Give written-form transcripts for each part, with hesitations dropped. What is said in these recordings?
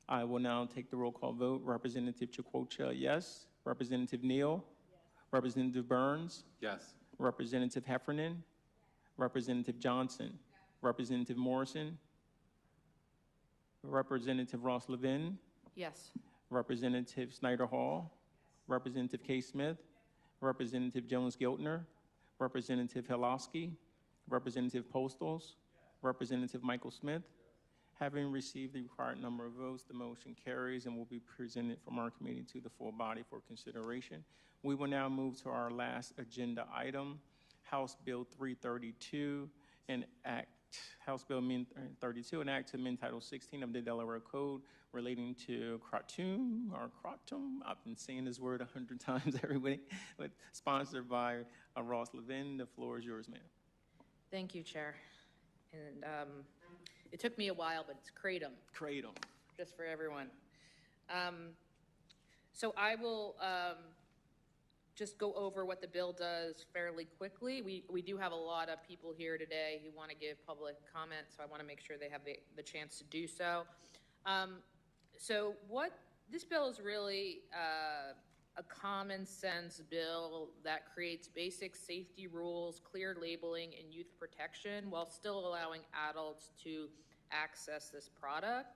I will now take the roll call vote. Representative Chakwocha, yes. Representative Neal? Yes. Representative Burns? Yes. Representative Heffernan? Yes. Representative Johnson? Yes. Representative Morrison? Representative Ross Levin? Yes. Representative Snyder Hall? Yes. Representative K. Smith? Yes. Representative Jones-Giltner? Representative Hilowski? Representative Postles? Yes. Representative Michael Smith? Yes. Having received the required number of votes, the motion carries and will be presented from our committee to the full body for consideration. We will now move to our last agenda item, House Bill 332, an act, House Bill 32, an act to amend Title 16 of the Delaware Code relating to kratom or kratom. I've been saying this word 100 times every week, but sponsored by Ross Levin. The floor is yours, ma'am. Thank you, Chair. And it took me a while, but it's kratom. Kratom. Just for everyone. So I will just go over what the bill does fairly quickly. We do have a lot of people here today who want to give public comment, so I want to make sure they have the chance to do so. So what this bill is really a common sense bill that creates basic safety rules, clear labeling, and youth protection while still allowing adults to access this product.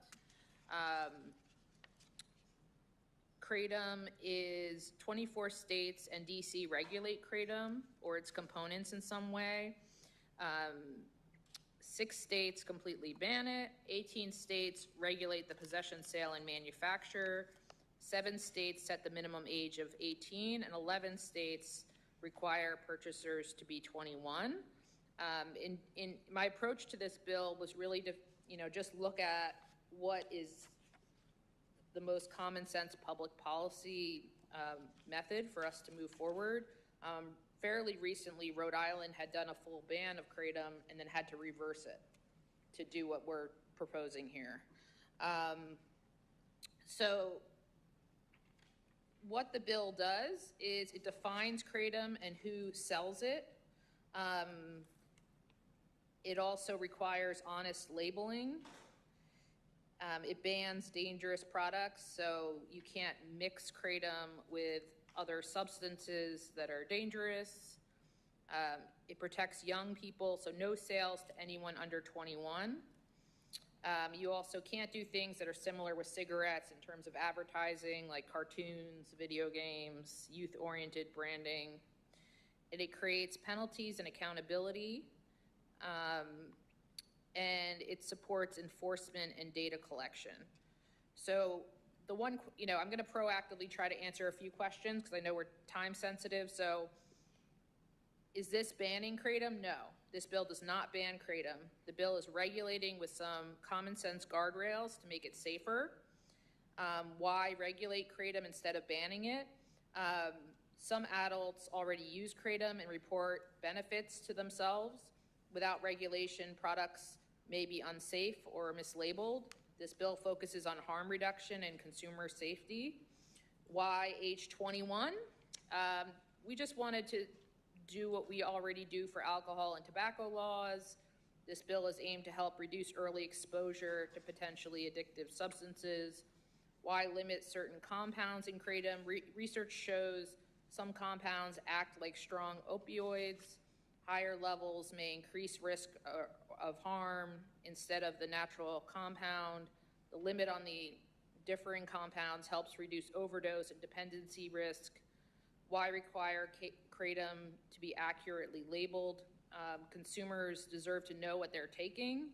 Kratom is 24 states and DC regulate kratom or its components in some way. 6 states completely ban it. 18 states regulate the possession, sale, and manufacture. 7 states set the minimum age of 18, and 11 states require purchasers to be 21. In my approach to this bill was really to, just look at what is the most common sense public policy method for us to move forward. Fairly recently, Rhode Island had done a full ban of kratom and then had to reverse it to do what we're proposing here. So what the bill does is it defines kratom and who sells it. It also requires honest labeling. It bans dangerous products, so you can't mix kratom with other substances that are dangerous. It protects young people, so no sales to anyone under 21. You also can't do things that are similar with cigarettes in terms of advertising, like cartoons, video games, youth-oriented branding. And it creates penalties and accountability. And it supports enforcement and data collection. So the one, I'm going to proactively try to answer a few questions because I know we're time sensitive. So is this banning kratom? No, this bill does not ban kratom. The bill is regulating with some common sense guardrails to make it safer. Why regulate kratom instead of banning it? Some adults already use kratom and report benefits to themselves. Without regulation, products may be unsafe or mislabeled. This bill focuses on harm reduction and consumer safety. Why age 21? We just wanted to do what we already do for alcohol and tobacco laws. This bill is aimed to help reduce early exposure to potentially addictive substances. Why limit certain compounds in kratom? Research shows some compounds act like strong opioids. Higher levels may increase risk of harm instead of the natural compound. The limit on the differing compounds helps reduce overdose and dependency risk. Why require kratom to be accurately labeled? Consumers deserve to know what they're taking.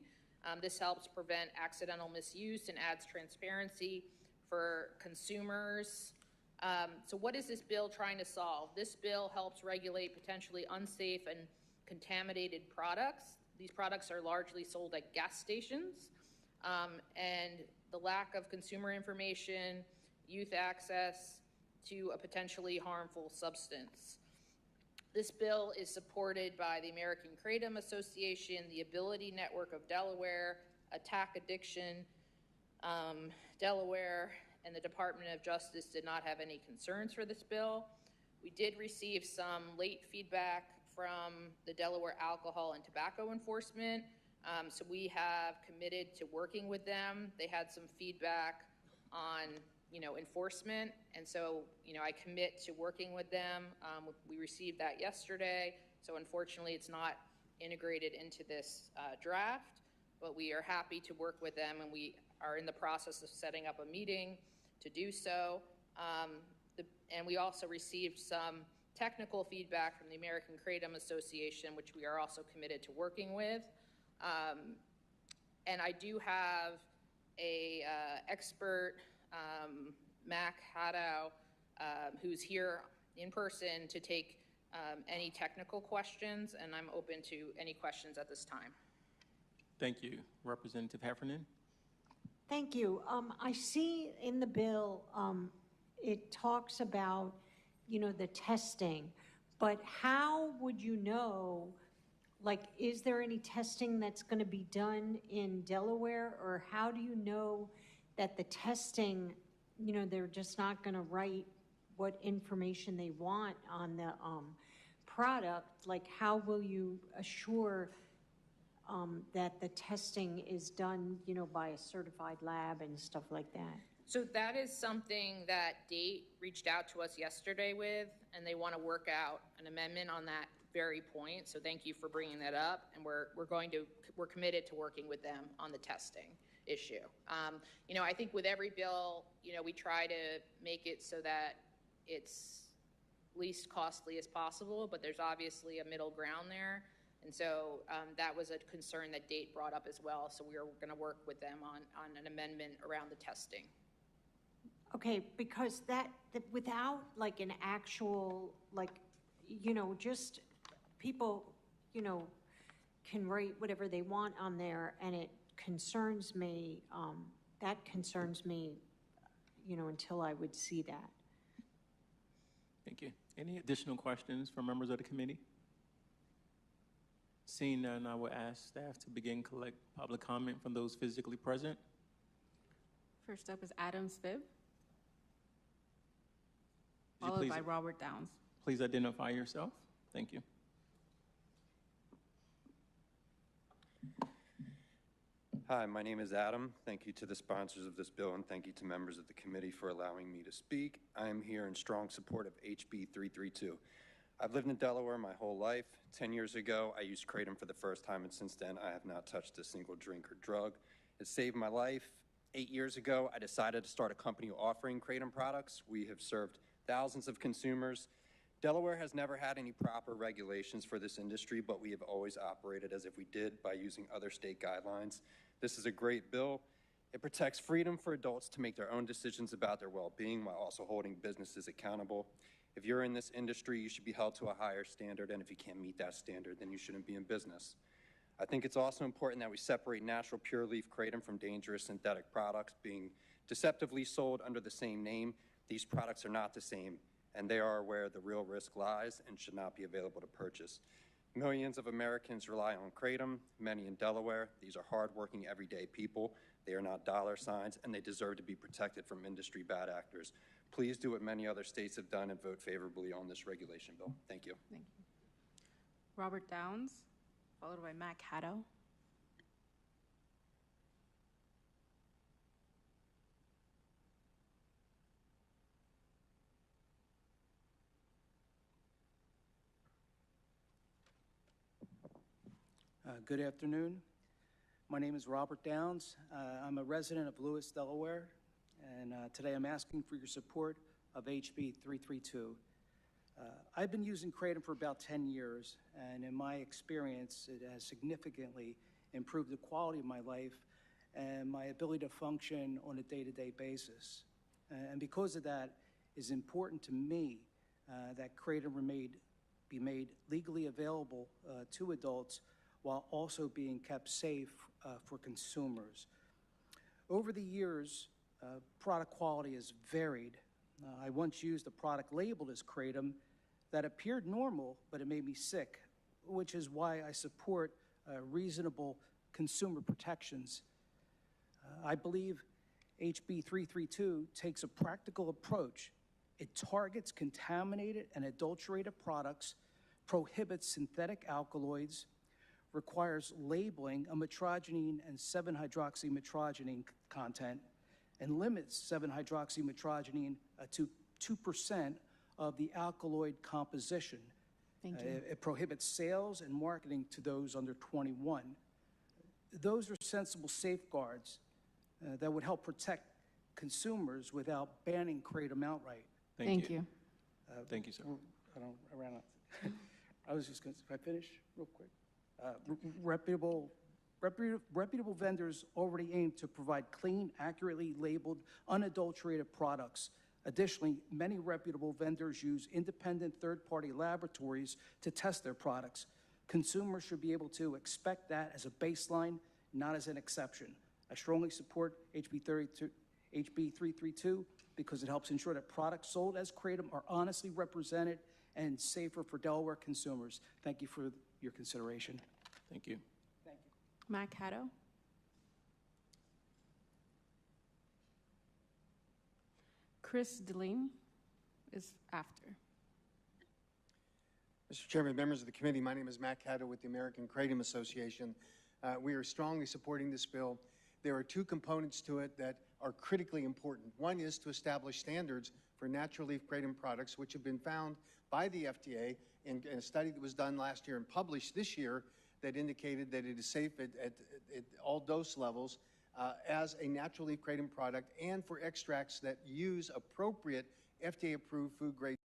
This helps prevent accidental misuse and adds transparency for consumers. So what is this bill trying to solve? This bill helps regulate potentially unsafe and contaminated products. These products are largely sold at gas stations, and the lack of consumer information, youth access to a potentially harmful substance. This bill is supported by the American Kratom Association, the Ability Network of Delaware, Attack Addiction Delaware, and the Department of Justice did not have any concerns for this bill. We did receive some late feedback from the Delaware Alcohol and Tobacco Enforcement. So we have committed to working with them. They had some feedback on, enforcement. And so, I commit to working with them. We received that yesterday. So unfortunately, it's not integrated into this draft, but we are happy to work with them, and we are in the process of setting up a meeting to do so. And we also received some technical feedback from the American Kratom Association, which we are also committed to working with. And I do have a expert, Mac Haddow, who's here in person to take any technical questions, and I'm open to any questions at this time. Thank you. Representative Heffernan? Thank you. I see in the bill, it talks about, the testing, but how would you know, like, is there any testing that's going to be done in Delaware, or how do you know that the testing, they're just not going to write what information they want on the product? Like, how will you assure that the testing is done, by a certified lab and stuff like that? So that is something that DATE reached out to us yesterday with, and they want to work out an amendment on that very point. So thank you for bringing that up, and we're committed to working with them on the testing issue. I think with every bill, we try to make it so that it's least costly as possible, but there's obviously a middle ground there. And so that was a concern that DATE brought up as well. So we are going to work with them on an amendment around the testing. Okay, because that without like an actual, like, just people, can write whatever they want on there, and it concerns me, that concerns me, until I would see that. Thank you. Any additional questions from members of the committee? Seeing none, I will ask staff to begin collect public comment from those physically present. First up is Adam Spiv, followed by Robert Downs. Please identify yourself. Thank you. Hi, my name is Adam. Thank you to the sponsors of this bill, and thank you to members of the committee for allowing me to speak. I am here in strong support of HB 332. I've lived in Delaware my whole life. 10 years ago, I used Kratom for the first time, and since then, I have not touched a single drink or drug. It saved my life. 8 years ago, I decided to start a company offering Kratom products. We have served thousands of consumers. Delaware has never had any proper regulations for this industry, but we have always operated as if we did by using other state guidelines. This is a great bill. It protects freedom for adults to make their own decisions about their well-being while also holding businesses accountable. If you're in this industry, you should be held to a higher standard, and if you can't meet that standard, then you shouldn't be in business. I think it's also important that we separate natural pure leaf Kratom from dangerous synthetic products being deceptively sold under the same name. These products are not the same, and they are where the real risk lies and should not be available to purchase. Millions of Americans rely on Kratom, many in Delaware. These are hardworking, everyday people. They are not dollar signs, and they deserve to be protected from industry bad actors. Please do what many other states have done and vote favorably on this regulation bill. Thank you. Thank you. Robert Downs, followed by Mac Haddow. Good afternoon. My name is Robert Downs. I'm a resident of Lewis, Delaware, and today I'm asking for your support of HB 332. I've been using Kratom for about 10 years, and in my experience, it has significantly improved the quality of my life and my ability to function on a day-to-day basis. And because of that, it's important to me that Kratom be made legally available to adults while also being kept safe for consumers. Over the years, product quality has varied. I once used a product labeled as Kratom that appeared normal, but it made me sick, which is why I support reasonable consumer protections. I believe HB 332 takes a practical approach. It targets contaminated and adulterated products, prohibits synthetic alkaloids, requires labeling a metrogene and 7-hydroxymetrogene content and limits 7-hydroxymetrogene to 2% of the alkaloid composition. Thank you. It prohibits sales and marketing to those under 21. Those are sensible safeguards that would help protect consumers without banning kratom outright. Thank you. Thank you, sir. I ran out. I was just going to, if I finish real quick. Reputable vendors already aim to provide clean, accurately labeled, unadulterated products. Additionally, many reputable vendors use independent third-party laboratories to test their products. Consumers should be able to expect that as a baseline, not as an exception. I strongly support HB 332 because it helps ensure that products sold as kratom are honestly represented and safer for Delaware consumers. Thank you for your consideration. Thank you. Thank you. Matt Caddo. Chris Deline is after. Mr. Chairman, members of the committee, my name is Matt Caddo with the American Kratom Association. We are strongly supporting this bill. There are two components to it that are critically important. One is to establish standards for natural leaf kratom products, which have been found by the FDA in a study that was done last year and published this year that indicated that it is safe at all dose levels as a natural leaf kratom product and for extracts that use appropriate FDA-approved food-grade.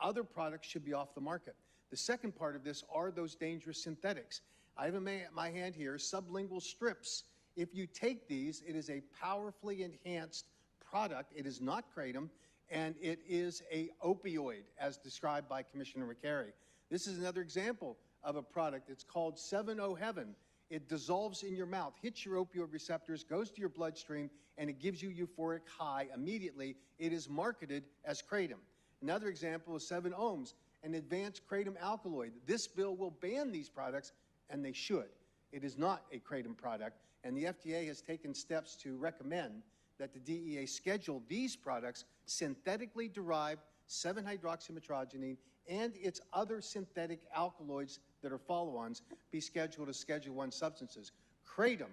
Other products should be off the market. The second part of this are those dangerous synthetics. I have in my hand here sublingual strips. If you take these, it is a powerfully enhanced product. It is not kratom, and it is a opioid, as described by Commissioner McCary. This is another example of a product. It's called 7-0 Heaven. It dissolves in your mouth, hits your opioid receptors, goes to your bloodstream, and it gives you euphoric high immediately. It is marketed as kratom. Another example is 7 ohms, an advanced kratom alkaloid. This bill will ban these products, and they should. It is not a kratom product, and the FDA has taken steps to recommend that the DEA schedule these products, synthetically derived 7-hydroxymetrogene, and its other synthetic alkaloids that are follow-ons, be scheduled as Schedule I substances. Kratom,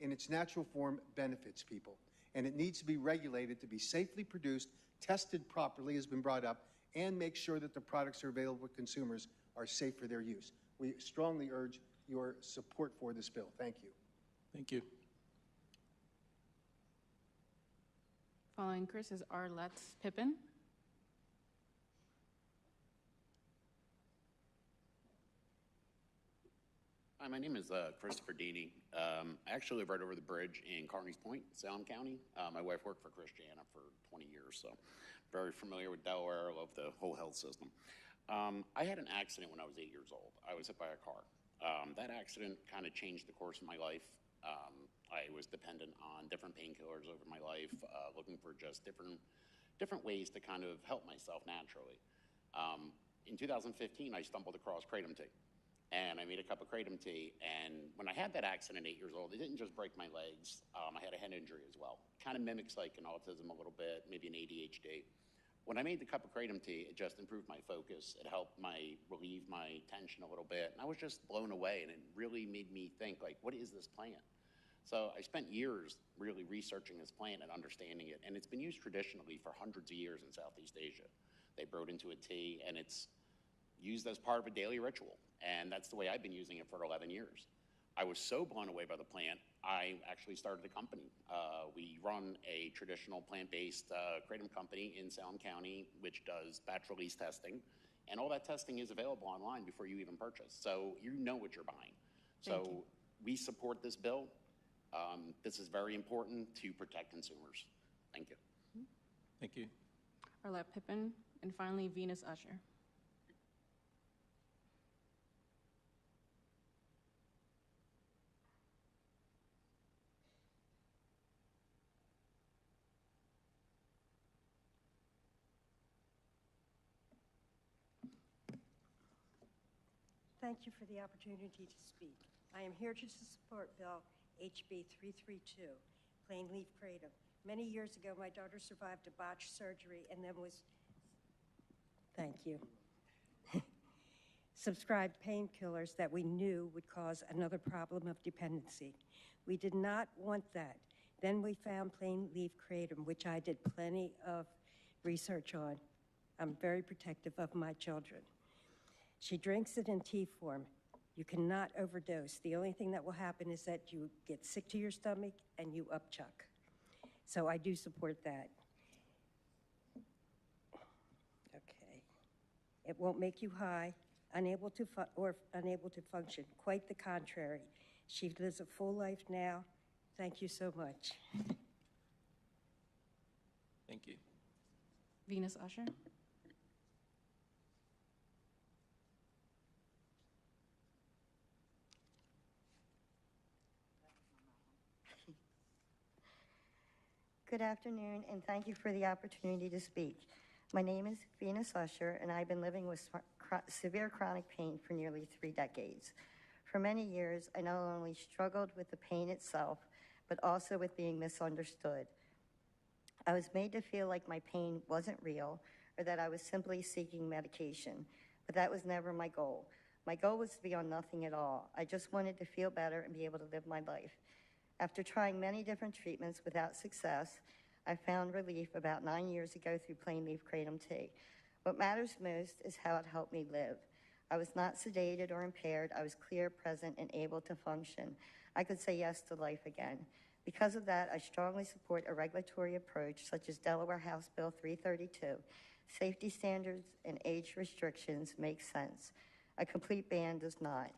in its natural form, benefits people, and it needs to be regulated to be safely produced, tested properly, has been brought up, and make sure that the products are available to consumers are safe for their use. We strongly urge your support for this bill. Thank you. Thank you. Following Chris is Arlette Pippin. Hi, my name is Christopher Deeney. I actually live right over the bridge in Carneys Point, Salem County. My wife worked for Christiana for 20 years, so very familiar with Delaware. I love the whole health system. I had an accident when I was 8 years old. I was hit by a car. That accident kind of changed the course of my life. I was dependent on different painkillers over my life, looking for just different ways to kind of help myself naturally. In 2015, I stumbled across kratom tea, and I made a cup of kratom tea. And when I had that accident at 8 years old, it didn't just break my legs. I had a head injury as well. Kind of mimics like an autism a little bit, maybe an ADHD. When I made the cup of kratom tea, it just improved my focus. It helped relieve my tension a little bit. And I was just blown away, and it really made me think, like, what is this plant? So I spent years really researching this plant and understanding it, and it's been used traditionally for hundreds of years in Southeast Asia. They brewed into a tea, and it's used as part of a daily ritual, and that's the way I've been using it for 11 years. I was so blown away by the plant, I actually started a company. We run a traditional plant-based kratom company in Salem County, which does batch release testing, and all that testing is available online before you even purchase, so you know what you're buying. So we support this bill. This is very important to protect consumers. Thank you. Thank you. Arlette Pippin, and finally Venus Usher. Thank you for the opportunity to speak. I am here to support Bill HB 332, plain leaf kratom. Many years ago, my daughter survived a botched surgery and then was, thank you, subscribed painkillers that we knew would cause another problem of dependency. We did not want that. Then we found plain leaf kratom, which I did plenty of research on. I'm very protective of my children. She drinks it in tea form. You cannot overdose. The only thing that will happen is that you get sick to your stomach and you upchuck. So I do support that. Okay. It won't make you high, unable to function. Quite the contrary. She lives a full life now. Thank you so much. Thank you. Venus Usher. Good afternoon, and thank you for the opportunity to speak. My name is Venus Usher, and I've been living with severe chronic pain for nearly 3 decades. For many years, I not only struggled with the pain itself, but also with being misunderstood. I was made to feel like my pain wasn't real, or that I was simply seeking medication, but that was never my goal. My goal was to be on nothing at all. I just wanted to feel better and be able to live my life. After trying many different treatments without success, I found relief about 9 years ago through plain leaf kratom tea. What matters most is how it helped me live. I was not sedated or impaired. I was clear, present, and able to function. I could say yes to life again. Because of that, I strongly support a regulatory approach such as Delaware House Bill 332. Safety standards and age restrictions make sense. A complete ban does not.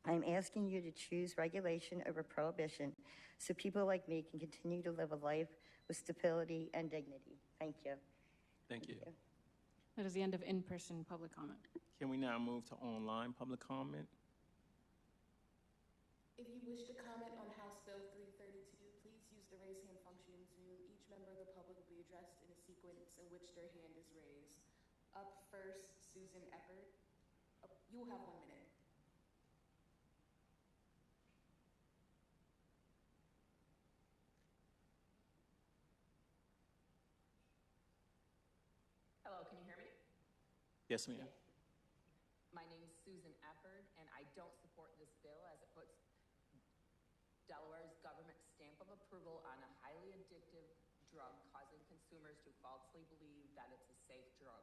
I'm asking you to choose regulation over prohibition so people like me can continue to live a life with stability and dignity. Thank you. Thank you. That is the end of in-person public comment. Can we now move to online public comment? If you wish to comment on House Bill 332, please use the raise hand function in Zoom. Each member of the public will be addressed in a sequence in which their hand is raised. Up first, Susan Eppert. You will have 1 minute. Hello, can you hear me? Yes, ma'am. My name is Susan Eppert, and I don't support this bill as it puts Delaware's government stamp of approval on a highly addictive drug, causing consumers to falsely believe that it's a safe drug.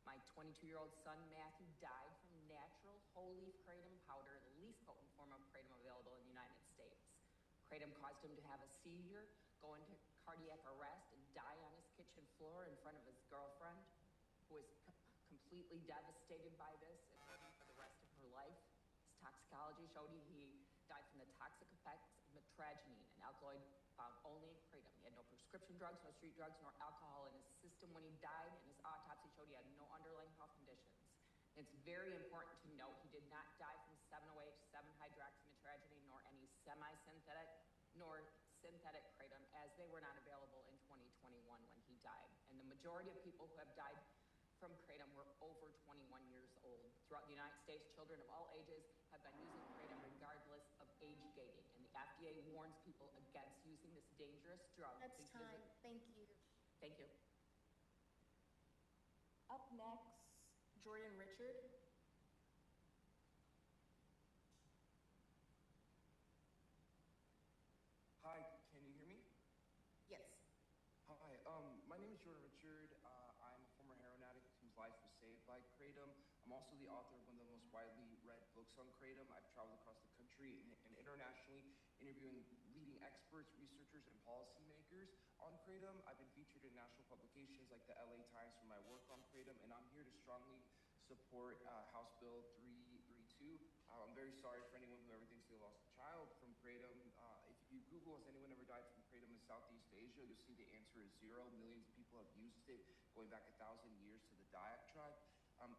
My 22-year-old son, Matthew, died from natural whole leaf kratom powder, the least potent form of kratom available in the United States. Kratom caused him to have a seizure, go into cardiac arrest, and die on his kitchen floor in front of his girlfriend, who was completely devastated by this and living for the rest of her life. His toxicology showed he died from the toxic effects of metragine, an alkaloid found only in kratom. He had no prescription drugs, no street drugs, nor alcohol in his system when he died, and his autopsy showed he had no underlying health conditions. It's very important to note he did not die from 7-OH, 7-hydroxymetragine, nor any semi-synthetic nor synthetic kratom, as they were not available in 2021 when he died. And the majority of people who have died from kratom were over 21 years old. Throughout the United States, children of all ages have been using kratom regardless of age gating, and the FDA warns people against using this dangerous drug. That's time. Thank you. Thank you. Up next, Jordan Richard. Hi, can you hear me? Yes. Hi, my name is Jordan Richard. I'm a former heroin addict whose life was saved by kratom. I'm also the author of one of the most widely read books on kratom. I've traveled across the country and internationally interviewing leading experts, researchers, and policymakers on kratom. I've been featured in national publications like the LA Times for my work on kratom, and I'm here to strongly support House Bill 332. I'm very sorry for anyone who ever thinks they lost a child from kratom. If you Google, has anyone ever died from kratom in Southeast Asia, you'll see the answer is 0. Millions of people have used it going back 1,000 years to the Dayak tribe.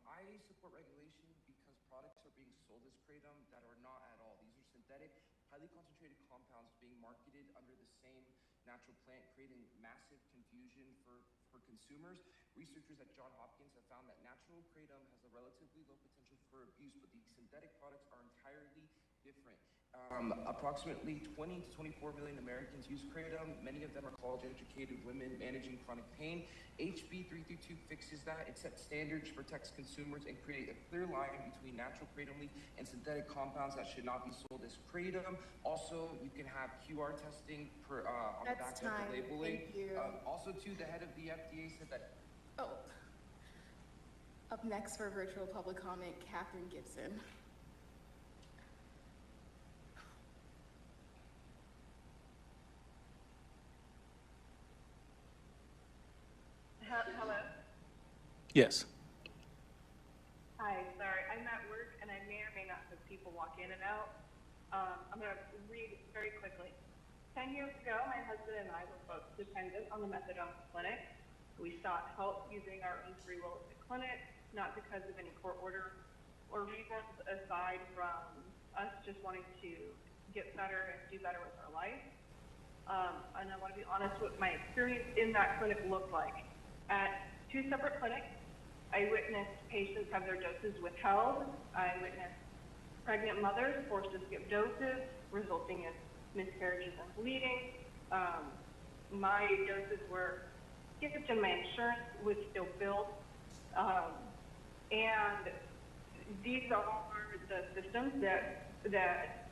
I support regulation because products are being sold as kratom that are not at all. These are synthetic, highly concentrated compounds being marketed under the same natural plant, creating massive confusion for consumers. Researchers at Johns Hopkins have found that natural kratom has a relatively low potential for abuse, but these synthetic products are entirely different. Approximately 20 to 24 million Americans use Kratom. Many of them are college-educated women managing chronic pain. HB 332 fixes that. It sets standards, protects consumers, and creates a clear line between natural Kratom leaf and synthetic compounds that should not be sold as Kratom. Also, you can have QR testing on the back of the labeling. Thank you. Also, too, the head of the FDA said that. Oh. Up next for virtual public comment, Catherine Gibson. Hello? Yes. Hi, sorry, I'm at work and I may or may not have people walk in and out. I'm going to read very quickly. 10 years ago, my husband and I were both dependent on the methadone clinic. We sought help using our own free will at the clinic, not because of any court order or reasons aside from us just wanting to get better and do better with our life. And I want to be honest what my experience in that clinic looked like. At 2 separate clinics, I witnessed patients have their doses withheld. I witnessed pregnant mothers forced to skip doses, resulting in miscarriages and bleeding. My doses were skipped and my insurance was still billed. And these are the systems that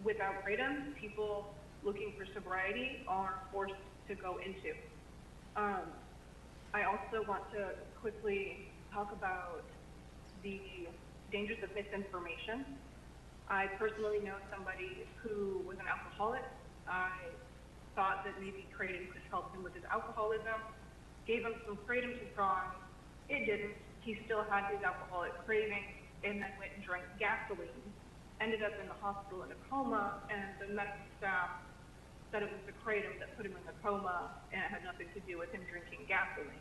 without Kratom, people looking for sobriety are forced to go into. I also want to quickly talk about the dangers of misinformation. I personally know somebody who was an alcoholic. I thought that maybe Kratom could help him with his alcoholism. Gave him some Kratom to try. It didn't. He still had his alcoholic craving and then went and drank gasoline. Ended up in the hospital in a coma, and the medical staff said it was the Kratom that put him in the coma, and it had nothing to do with him drinking gasoline.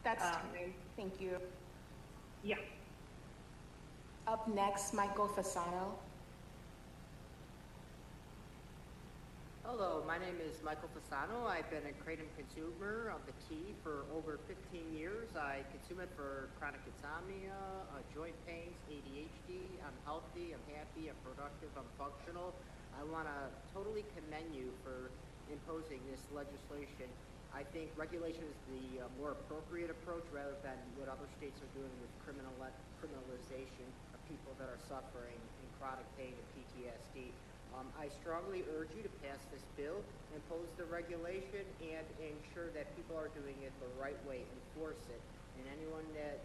That's time. Thank you. Yeah. Up next, Michael Fasano. Hello, my name is Michael Fasano. I've been a Kratom consumer of the tea for over 15 years. I consume it for chronic insomnia, joint pains, ADHD. I'm healthy, I'm happy, I'm productive, I'm functional. I want to totally commend you for imposing this legislation. I think regulation is the more appropriate approach rather than what other states are doing with criminalization of people that are suffering in chronic pain and PTSD. I strongly urge you to pass this bill, impose the regulation, and ensure that people are doing it the right way, enforce it. And anyone that,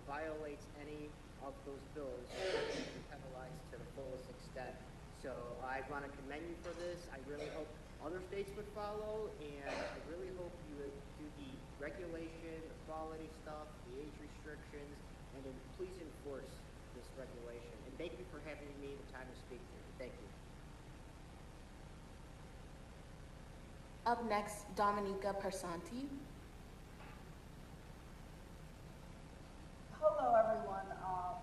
violates any of those bills should be penalized to the fullest extent. So I want to commend you for this. I really hope other states would follow, and I really hope you would do the regulation, the quality stuff, the age restrictions, and then please enforce this regulation. And thank you for having me the time to speak to you. Thank you. Up next, Dominica Persanti. Hello, everyone.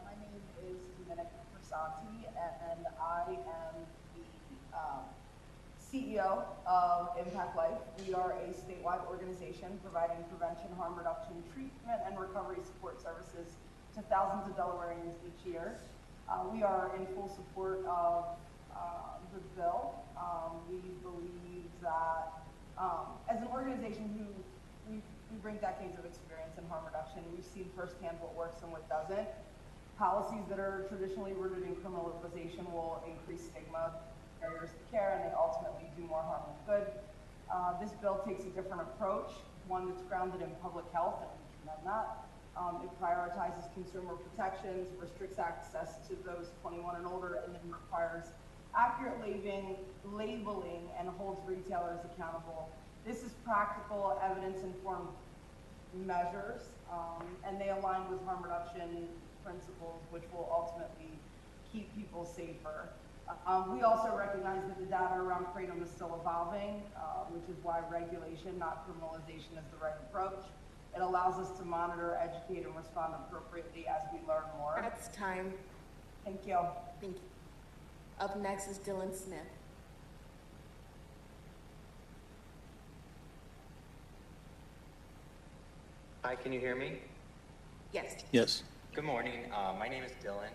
My name is Dominica Persanti, and I am the CEO of Impact Life. We are a statewide organization providing prevention, harm reduction, treatment, and recovery support services to thousands of Delawareans each year. We are in full support of the bill. We believe that as an organization who we bring decades of experience in harm reduction, we've seen firsthand what works and what doesn't. Policies that are traditionally rooted in criminalization will increase stigma, barriers to care, and they ultimately do more harm than good. This bill takes a different approach, one that's grounded in public health, and we commend that. It prioritizes consumer protections, restricts access to those 21 and older, and then requires accurate labeling, and holds retailers accountable. This is practical, evidence-informed measures, and they align with harm reduction principles, which will ultimately keep people safer. We also recognize that the data around Kratom is still evolving, which is why regulation, not criminalization, is the right approach. It allows us to monitor, educate, and respond appropriately as we learn more. That's time. Thank you. Thank you. Up next is Dylan Smith. Hi, can you hear me? Yes. Yes. Good morning. My name is Dylan.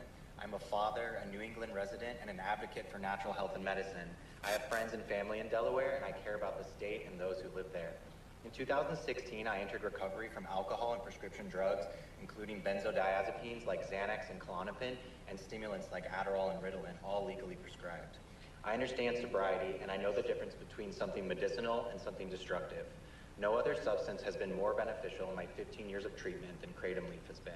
I'm a father, a New England resident, and an advocate for natural health and medicine. I have friends and family in Delaware, and I care about the state and those who live there. In 2016, I entered recovery from alcohol and prescription drugs, including benzodiazepines like Xanax and Klonopin, and stimulants like Adderall and Ritalin, all legally prescribed. I understand sobriety, and I know the difference between something medicinal and something destructive. No other substance has been more beneficial in my 15 years of treatment than Kratom Leaf has been.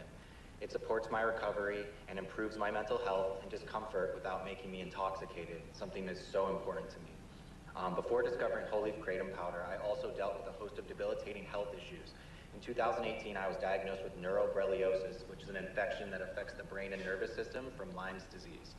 It supports my recovery and improves my mental health and discomfort without making me intoxicated, something that's so important to me. Before discovering whole leaf kratom powder, I also dealt with a host of debilitating health issues. In 2018, I was diagnosed with neuroborreliosis, which is an infection that affects the brain and nervous system from Lyme's disease.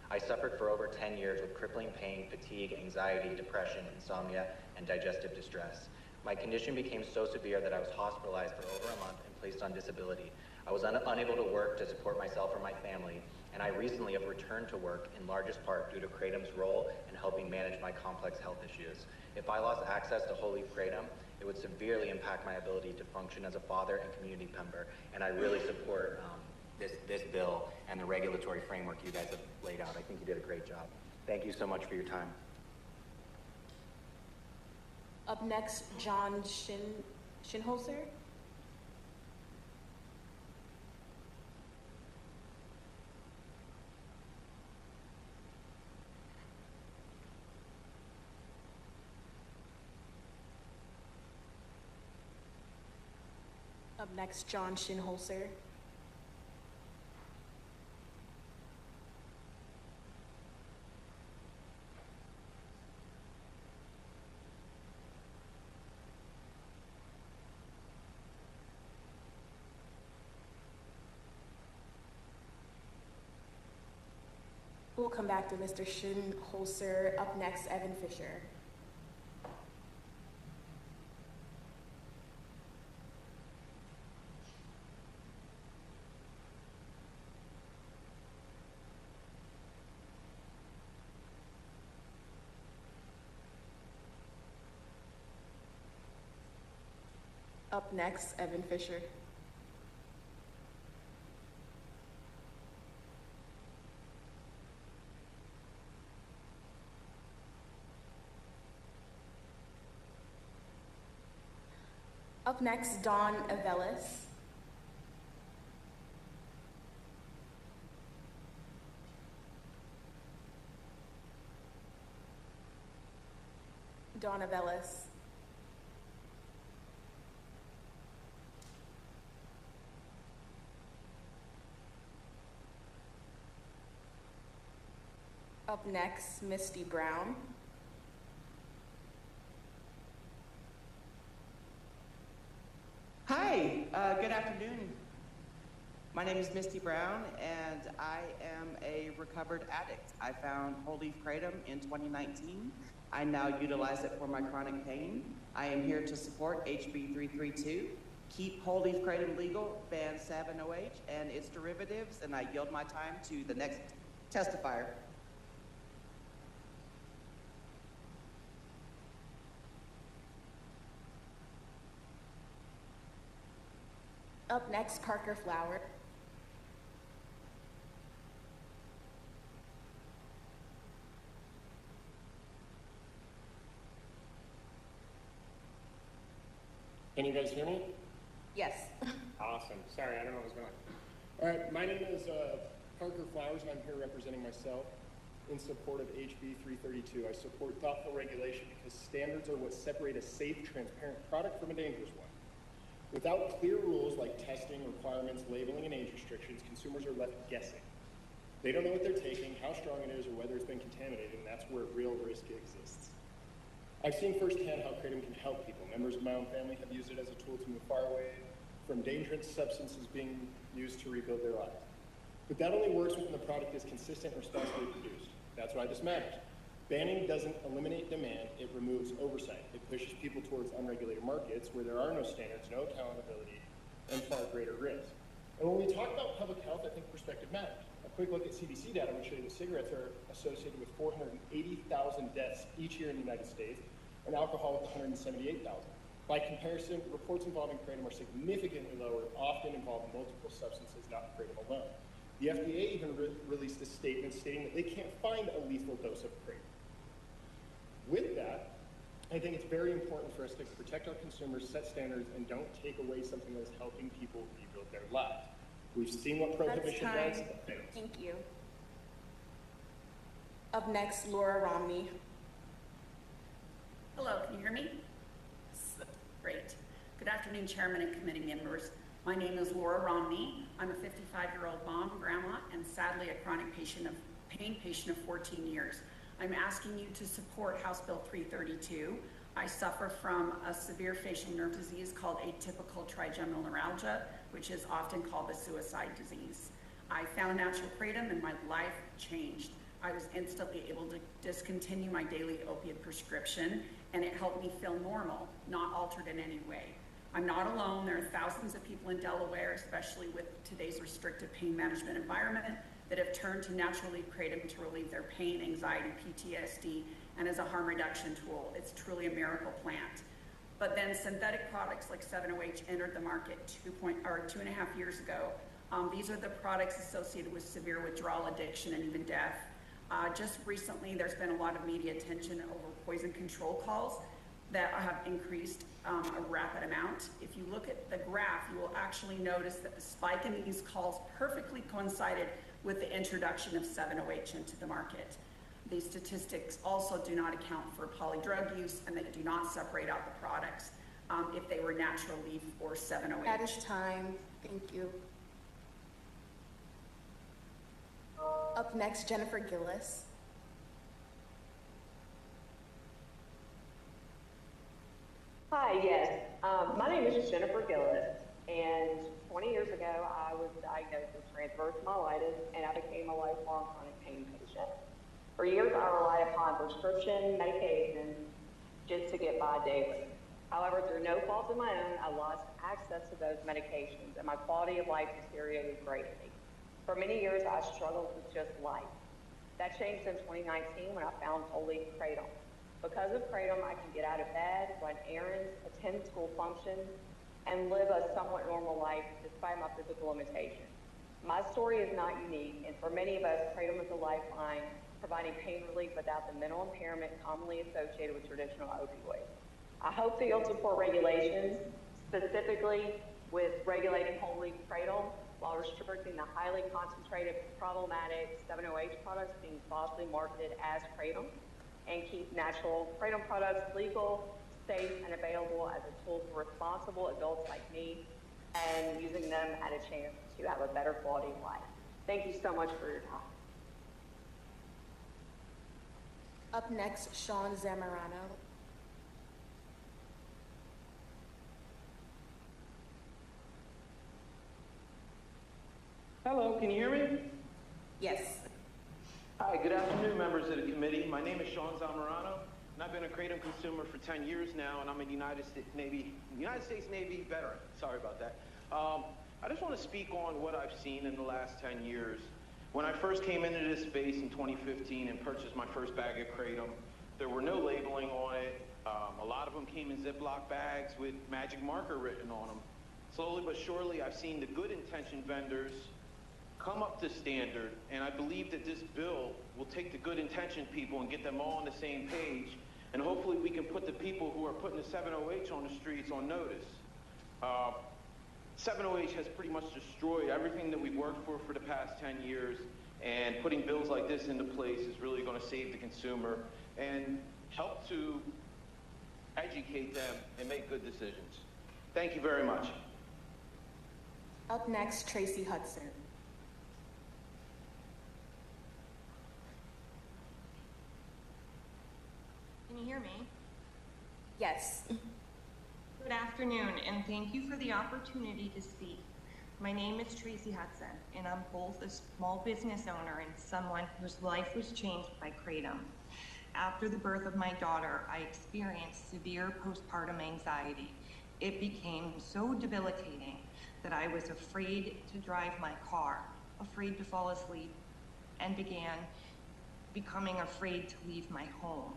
I suffered for over 10 years with crippling pain, fatigue, anxiety, depression, insomnia, and digestive distress. My condition became so severe that I was hospitalized for over a month and placed on disability. I was unable to work to support myself or my family, and I recently have returned to work in largest part due to Kratom's role in helping manage my complex health issues. If I lost access to whole leaf Kratom, it would severely impact my ability to function as a father and community member, and I really support this bill and the regulatory framework you guys have laid out. I think you did a great job. Thank you so much for your time. Up next, John Shinholzer. Up next, John Shinholzer. We'll come back to Mr. Shinholzer. Up next, Evan Fisher. Up next, Evan Fisher. Up next, Dawn Avelis. Dawn Avelis. Up next, Misty Brown. Hi, good afternoon. My name is Misty Brown, and I am a recovered addict. I found whole leaf kratom in 2019. I now utilize it for my chronic pain. I am here to support HB 332, keep whole leaf kratom legal, ban 7-OH and its derivatives, and I yield my time to the next testifier. Up next, Parker Flower. Can you guys hear me? Yes. Awesome. Sorry, I don't know what was going on. All right, my name is Parker Flowers, and I'm here representing myself in support of HB 332. I support thoughtful regulation because standards are what separate a safe, transparent product from a dangerous one. Without clear rules like testing, requirements, labeling, and age restrictions, consumers are left guessing. They don't know what they're taking, how strong it is, or whether it's been contaminated, and that's where real risk exists. I've seen firsthand how kratom can help people. Members of my own family have used it as a tool to move far away from dangerous substances being used to rebuild their lives. But that only works when the product is consistent and responsibly produced. That's why this matters. Banning doesn't eliminate demand, it removes oversight. It pushes people towards unregulated markets where there are no standards, no accountability, and far greater risk. And when we talk about public health, I think perspective matters. A quick look at CDC data would show you that cigarettes are associated with 480,000 deaths each year in the United States, and alcohol with 178,000. By comparison, reports involving kratom are significantly lower, often involving multiple substances, not kratom alone. The FDA even released a statement stating that they can't find a lethal dose of kratom. With that, I think it's very important for us to protect our consumers, set standards, and don't take away something that is helping people rebuild their lives. We've seen what prohibition does. Thank you. Up next, Laura Romney. Hello, can you hear me? Great. Good afternoon, Chairman and committee members. My name is Laura Romney. I'm a 55-year-old mom, grandma, and sadly a chronic pain patient of 14 years. I'm asking you to support House Bill 332. I suffer from a severe facial nerve disease called atypical trigeminal neuralgia, which is often called the suicide disease. I found natural kratom and my life changed. I was instantly able to discontinue my daily opiate prescription, and it helped me feel normal, not altered in any way. I'm not alone. There are thousands of people in Delaware, especially with today's restrictive pain management environment, that have turned to natural leaf kratom to relieve their pain, anxiety, PTSD, and as a harm reduction tool. It's truly a miracle plant. But then synthetic products like 7-OH entered the market 2.5 years ago. These are the products associated with severe withdrawal addiction and even death. Just recently, there's been a lot of media attention over poison control calls that have increased a rapid amount. If you look at the graph, you will actually notice that the spike in these calls perfectly coincided with the introduction of 7-OH into the market. These statistics also do not account for polydrug use, and they do not separate out the products if they were natural leaf or 7-OH. That is time. Thank you. Up next, Jennifer Gillis. Hi, yes. My name is Jennifer Gillis, and 20 years ago, I was diagnosed with transverse myelitis, and I became a lifelong chronic pain patient. For years, I relied upon prescription medications just to get by daily. However, through no fault of my own, I lost access to those medications, and my quality of life deteriorated greatly. For many years, I struggled with just life. That changed in 2019 when I found whole leaf kratom. Because of kratom, I can get out of bed, run errands, attend school functions, and live a somewhat normal life despite my physical limitations. My story is not unique, and for many of us, kratom is a lifeline, providing pain relief without the mental impairment commonly associated with traditional opioids. I hope that you'll support regulations, specifically with regulating whole leaf kratom, while restricting the highly concentrated, problematic 7-OH products being falsely marketed as kratom, and keep natural kratom products legal, safe, and available as a tool for responsible adults like me, and using them at a chance to have a better quality of life. Thank you so much for your time. Up next, Sean Zamorano. Hello, can you hear me? Yes. Hi, good afternoon, members of the committee. My name is Sean Zamorano, and I've been a kratom consumer for 10 years now, and I'm a United States Navy veteran. Sorry about that. I just want to speak on what I've seen in the last 10 years. When I first came into this space in 2015 and purchased my first bag of kratom, there were no labeling on it. A lot of them came in Ziploc bags with magic marker written on them. Slowly but surely, I've seen the good intentioned vendors come up to standard, and I believe that this bill will take the good intentioned people and get them all on the same page, and hopefully we can put the people who are putting the 7-OH on the streets on notice. 7-OH has pretty much destroyed everything that we've worked for the past 10 years, and putting bills like this into place is really going to save the consumer and help to educate them and make good decisions. Thank you very much. Up next, Tracy Hudson. Can you hear me? Yes. Good afternoon, and thank you for the opportunity to speak. My name is Tracy Hudson, and I'm both a small business owner and someone whose life was changed by kratom. After the birth of my daughter, I experienced severe postpartum anxiety. It became so debilitating that I was afraid to drive my car, afraid to fall asleep, and began becoming afraid to leave my home.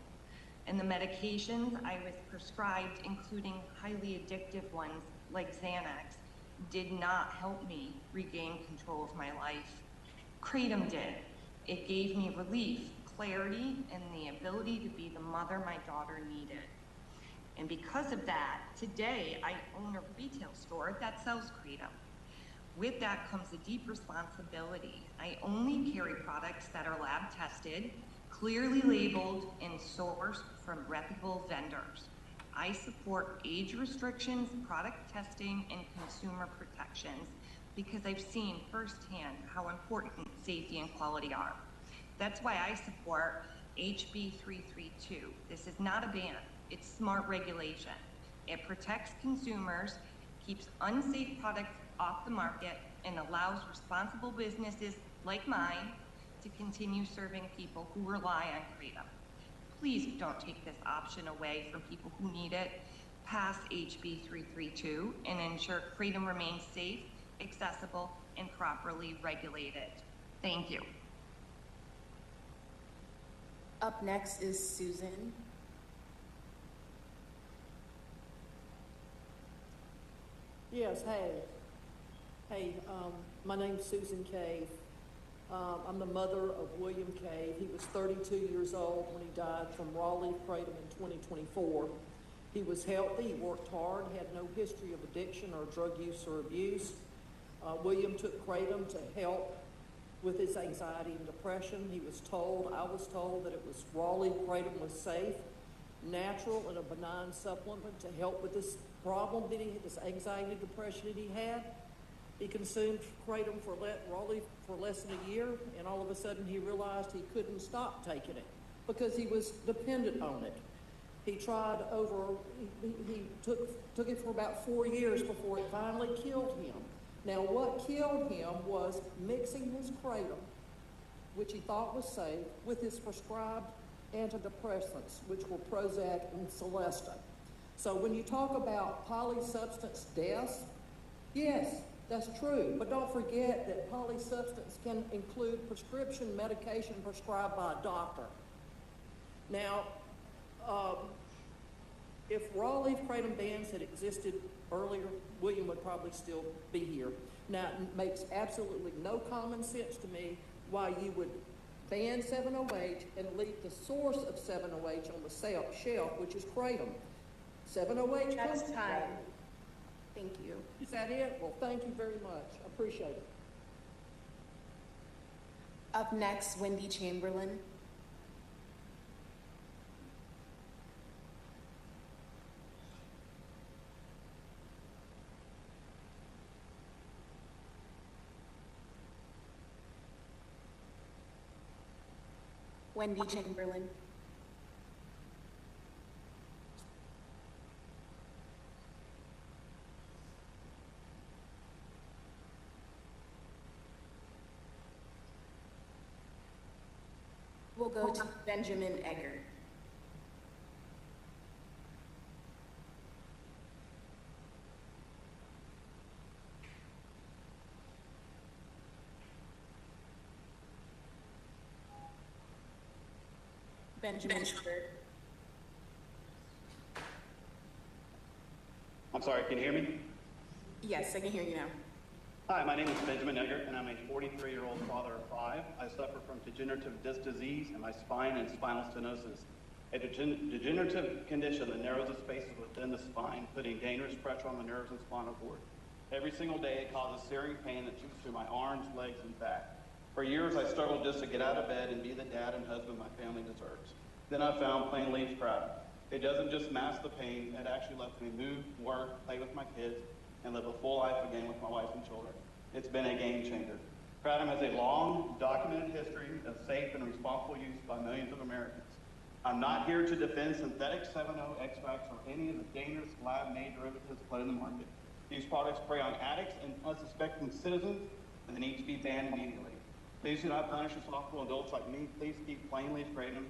And the medications I was prescribed, including highly addictive ones like Xanax, did not help me regain control of my life. Kratom did. It gave me relief, clarity, and the ability to be the mother my daughter needed. And because of that, today I own a retail store that sells Kratom. With that comes a deep responsibility. I only carry products that are lab tested, clearly labeled, and sourced from reputable vendors. I support age restrictions, product testing, and consumer protections because I've seen firsthand how important safety and quality are. That's why I support HB 332. This is not a ban, it's smart regulation. It protects consumers, keeps unsafe products off the market, and allows responsible businesses like mine to continue serving people who rely on Kratom. Please don't take this option away from people who need it. Pass HB 332 and ensure Kratom remains safe, accessible, and properly regulated. Thank you. Up next is Susan. Yes, hey, my name's Susan Cave. I'm the mother of William Cave. He was 32 years old when he died from raw leaf kratom in 2024. He was healthy, he worked hard, had no history of addiction or drug use or abuse. William took kratom to help with his anxiety and depression. I was told that it was raw leaf kratom was safe, natural, and a benign supplement to help with this problem that he had, this anxiety and depression that he had. He consumed kratom raw leaf for less than a year, and all of a sudden he realized he couldn't stop taking it because he was dependent on it. He took it for about 4 years before it finally killed him. Now, what killed him was mixing his kratom, which he thought was safe, with his prescribed antidepressants, which were Prozac and Celesta. So when you talk about polysubstance deaths, yes, that's true, but don't forget that polysubstance can include prescription medication prescribed by a doctor. Now, if raw leaf kratom bans had existed earlier, William would probably still be here. Now, it makes absolutely no common sense to me why you would ban 7-OH and leave the source of 7-OH on the shelf, which is kratom. 7-OH That's comes time. from- Thank you. Is that it? Well, thank you very much. I appreciate it. Up next, Wendy Chamberlain. Wendy Chamberlain. We'll go to Benjamin Egger. Benjamin Egger. I'm sorry, can you hear me? Yes, I can hear you now. Hi, my name is Benjamin Egger, and I'm a 43-year-old father of 5. I suffer from degenerative disc disease in my spine and spinal stenosis, a degenerative condition that narrows the spaces within the spine, putting dangerous pressure on the nerves and spinal cord. Every single day, it causes searing pain that shoots through my arms, legs, and back. For years, I struggled just to get out of bed and be the dad and husband my family deserves. Then I found plain leaf kratom. It doesn't just mask the pain, it actually lets me move, work, play with my kids, and live a full life again with my wife and children. It's been a game changer. Kratom has a long, documented history of safe and responsible use by millions of Americans. I'm not here to defend synthetic 7-O extracts or any of the dangerous lab-made derivatives put in the market. These products prey on addicts and unsuspecting citizens, and they need to be banned immediately. Please do not punish responsible adults like me. Please keep plain leaf kratom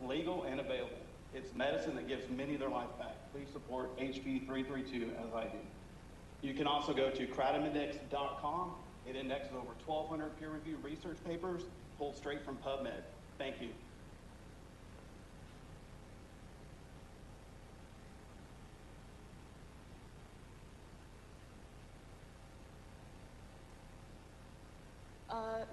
legal and available. It's medicine that gives many their life back. Please support HB 332 as I do. You can also go to kratomindex.com. It indexes over 1,200 peer-reviewed research papers pulled straight from PubMed. Thank you.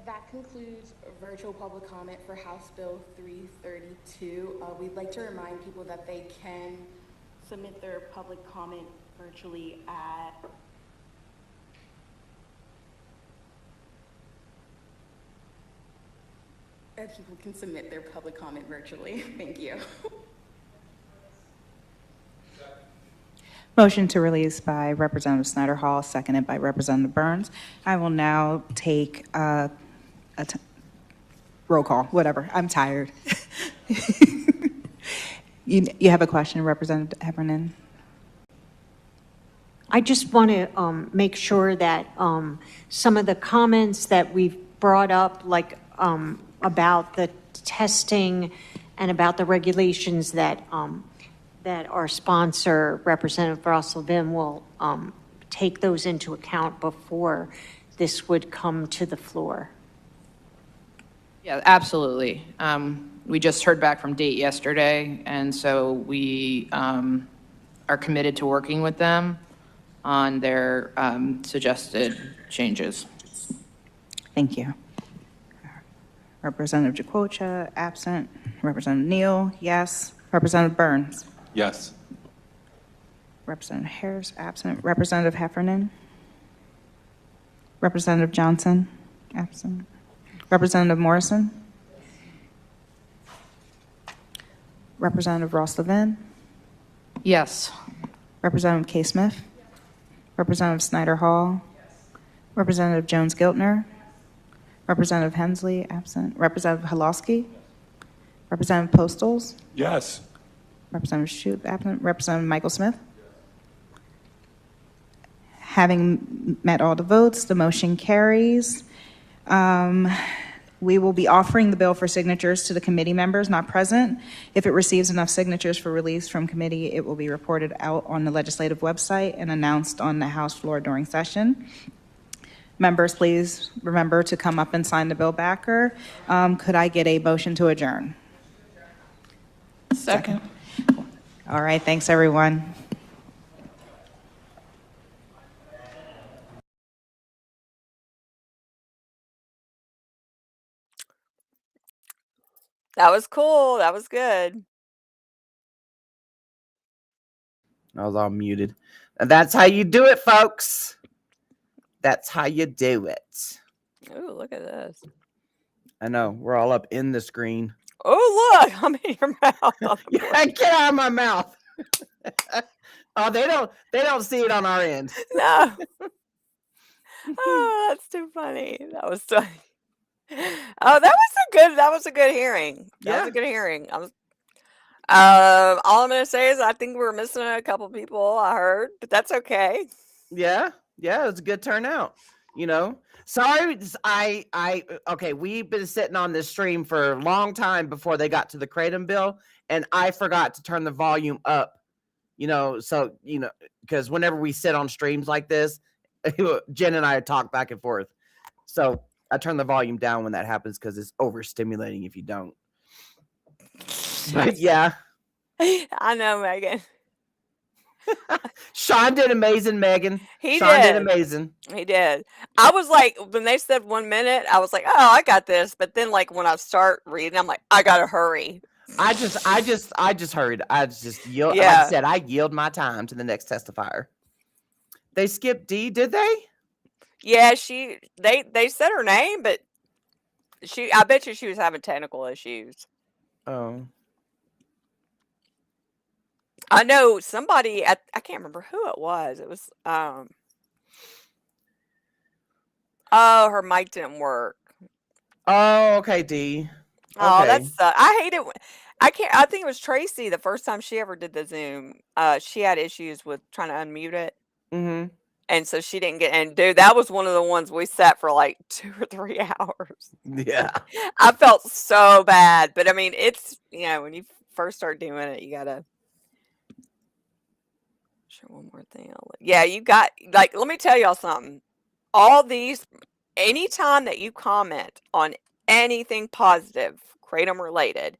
That That concludes virtual public comment for House Bill 332. We'd like to remind people that they can submit their public comment virtually at people can submit their public comment virtually. Thank you. Motion to release by Representative Snyder Hall, seconded by Representative Burns. I will now take roll call, whatever. I'm tired. You have a question, Representative Heffernan? I just want to make sure that some of the comments that we've brought up, like about the testing and about the regulations that that our sponsor, Representative Russell-Vin, will take those into account before this would come to the floor. Yeah, absolutely. We just heard back from DATE yesterday, and so we are committed to working with them on their suggested changes. Thank you. Representative Jaquocha, absent. Representative Neal, yes. Representative Burns? Yes. Representative Harris, absent. Representative Heffernan? Representative Johnson, absent. Representative Morrison? Representative Ross-Levin? Yes. Representative K. Smith? Representative Snyder Hall? Representative Jones-Giltner? Representative Hensley, absent. Representative Halosky? Representative Postles? Yes. Representative Shoup, absent. Representative Michael Smith? Having met all the votes, the motion carries. We will be offering the bill for signatures to the committee members not present. If it receives enough signatures for release from committee, it will be reported out on the legislative website and announced on the House floor during session. Members, please remember to come up and sign the bill backer. Could I get a motion to adjourn? Second. All right, thanks, everyone. That was cool. That was good. I was all muted. And that's how you do it, folks. That's how you do it. Ooh, look at this. I know. We're all up in the screen. Oh, look. I'm in your mouth. Yeah, get out of my mouth. Oh, they don't see it on our end. No. Oh, that's too funny. That was funny. Oh, that was a good hearing. That was a good hearing. All I'm gonna say is I think we're missing a couple people, I heard, but that's okay. Yeah, it was a good turnout. You know, sorry, okay. We've been sitting on this stream for a long time before they got to the Kratom bill, and I forgot to turn the volume up. So because whenever we sit on streams like this, Jen and I talk back and forth. So I turn the volume down when that happens because it's overstimulating if you don't. But yeah. I know, Megan. Sean did amazing, Megan. Sean did amazing. He did. I was like, when they said 1 minute, I was like, oh, I got this. But then, like, when I start reading, I'm like, I gotta hurry. I just hurried. I just yield. Yeah. Like I said, I yield my time to the next testifier. They skipped D, did they? Yeah, they said her name, but I bet you she was having technical issues. Oh. I know somebody I can't remember who it was. It was her mic didn't work. Oh, okay, D. Oh, Okay. that's I hate it. I think it was Tracy the first time she ever did the Zoom. She had issues with trying to unmute it. Mm-hmm. And so she didn't get, and dude, that was one of the ones we sat for like 2 or 3 hours. Yeah. I felt so bad, but I mean, it's, when you first start doing it, you gotta show one more thing. Yeah, you got, like, let me tell y'all something. All these, anytime that you comment on anything positive, Kratom related,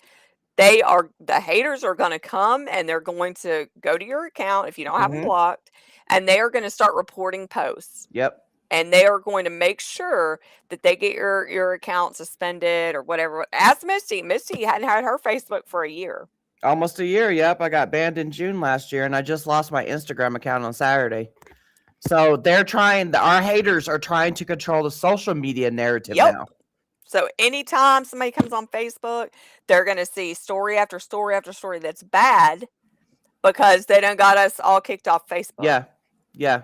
the haters are going to come and they're going to go to your account if you don't have them blocked, and they are going to start reporting posts. Yep. and they are going to make sure that they get your account suspended or whatever. Ask Misty. Misty hadn't had her Facebook for a year. Almost a year. Yep. I got banned in June last year, and I just lost my Instagram account on Saturday. So they're trying, our haters are trying to control the social media narrative now. So anytime somebody comes on Facebook, they're going to see story after story after story that's bad because they done got us all kicked off Facebook. Yeah. Yeah.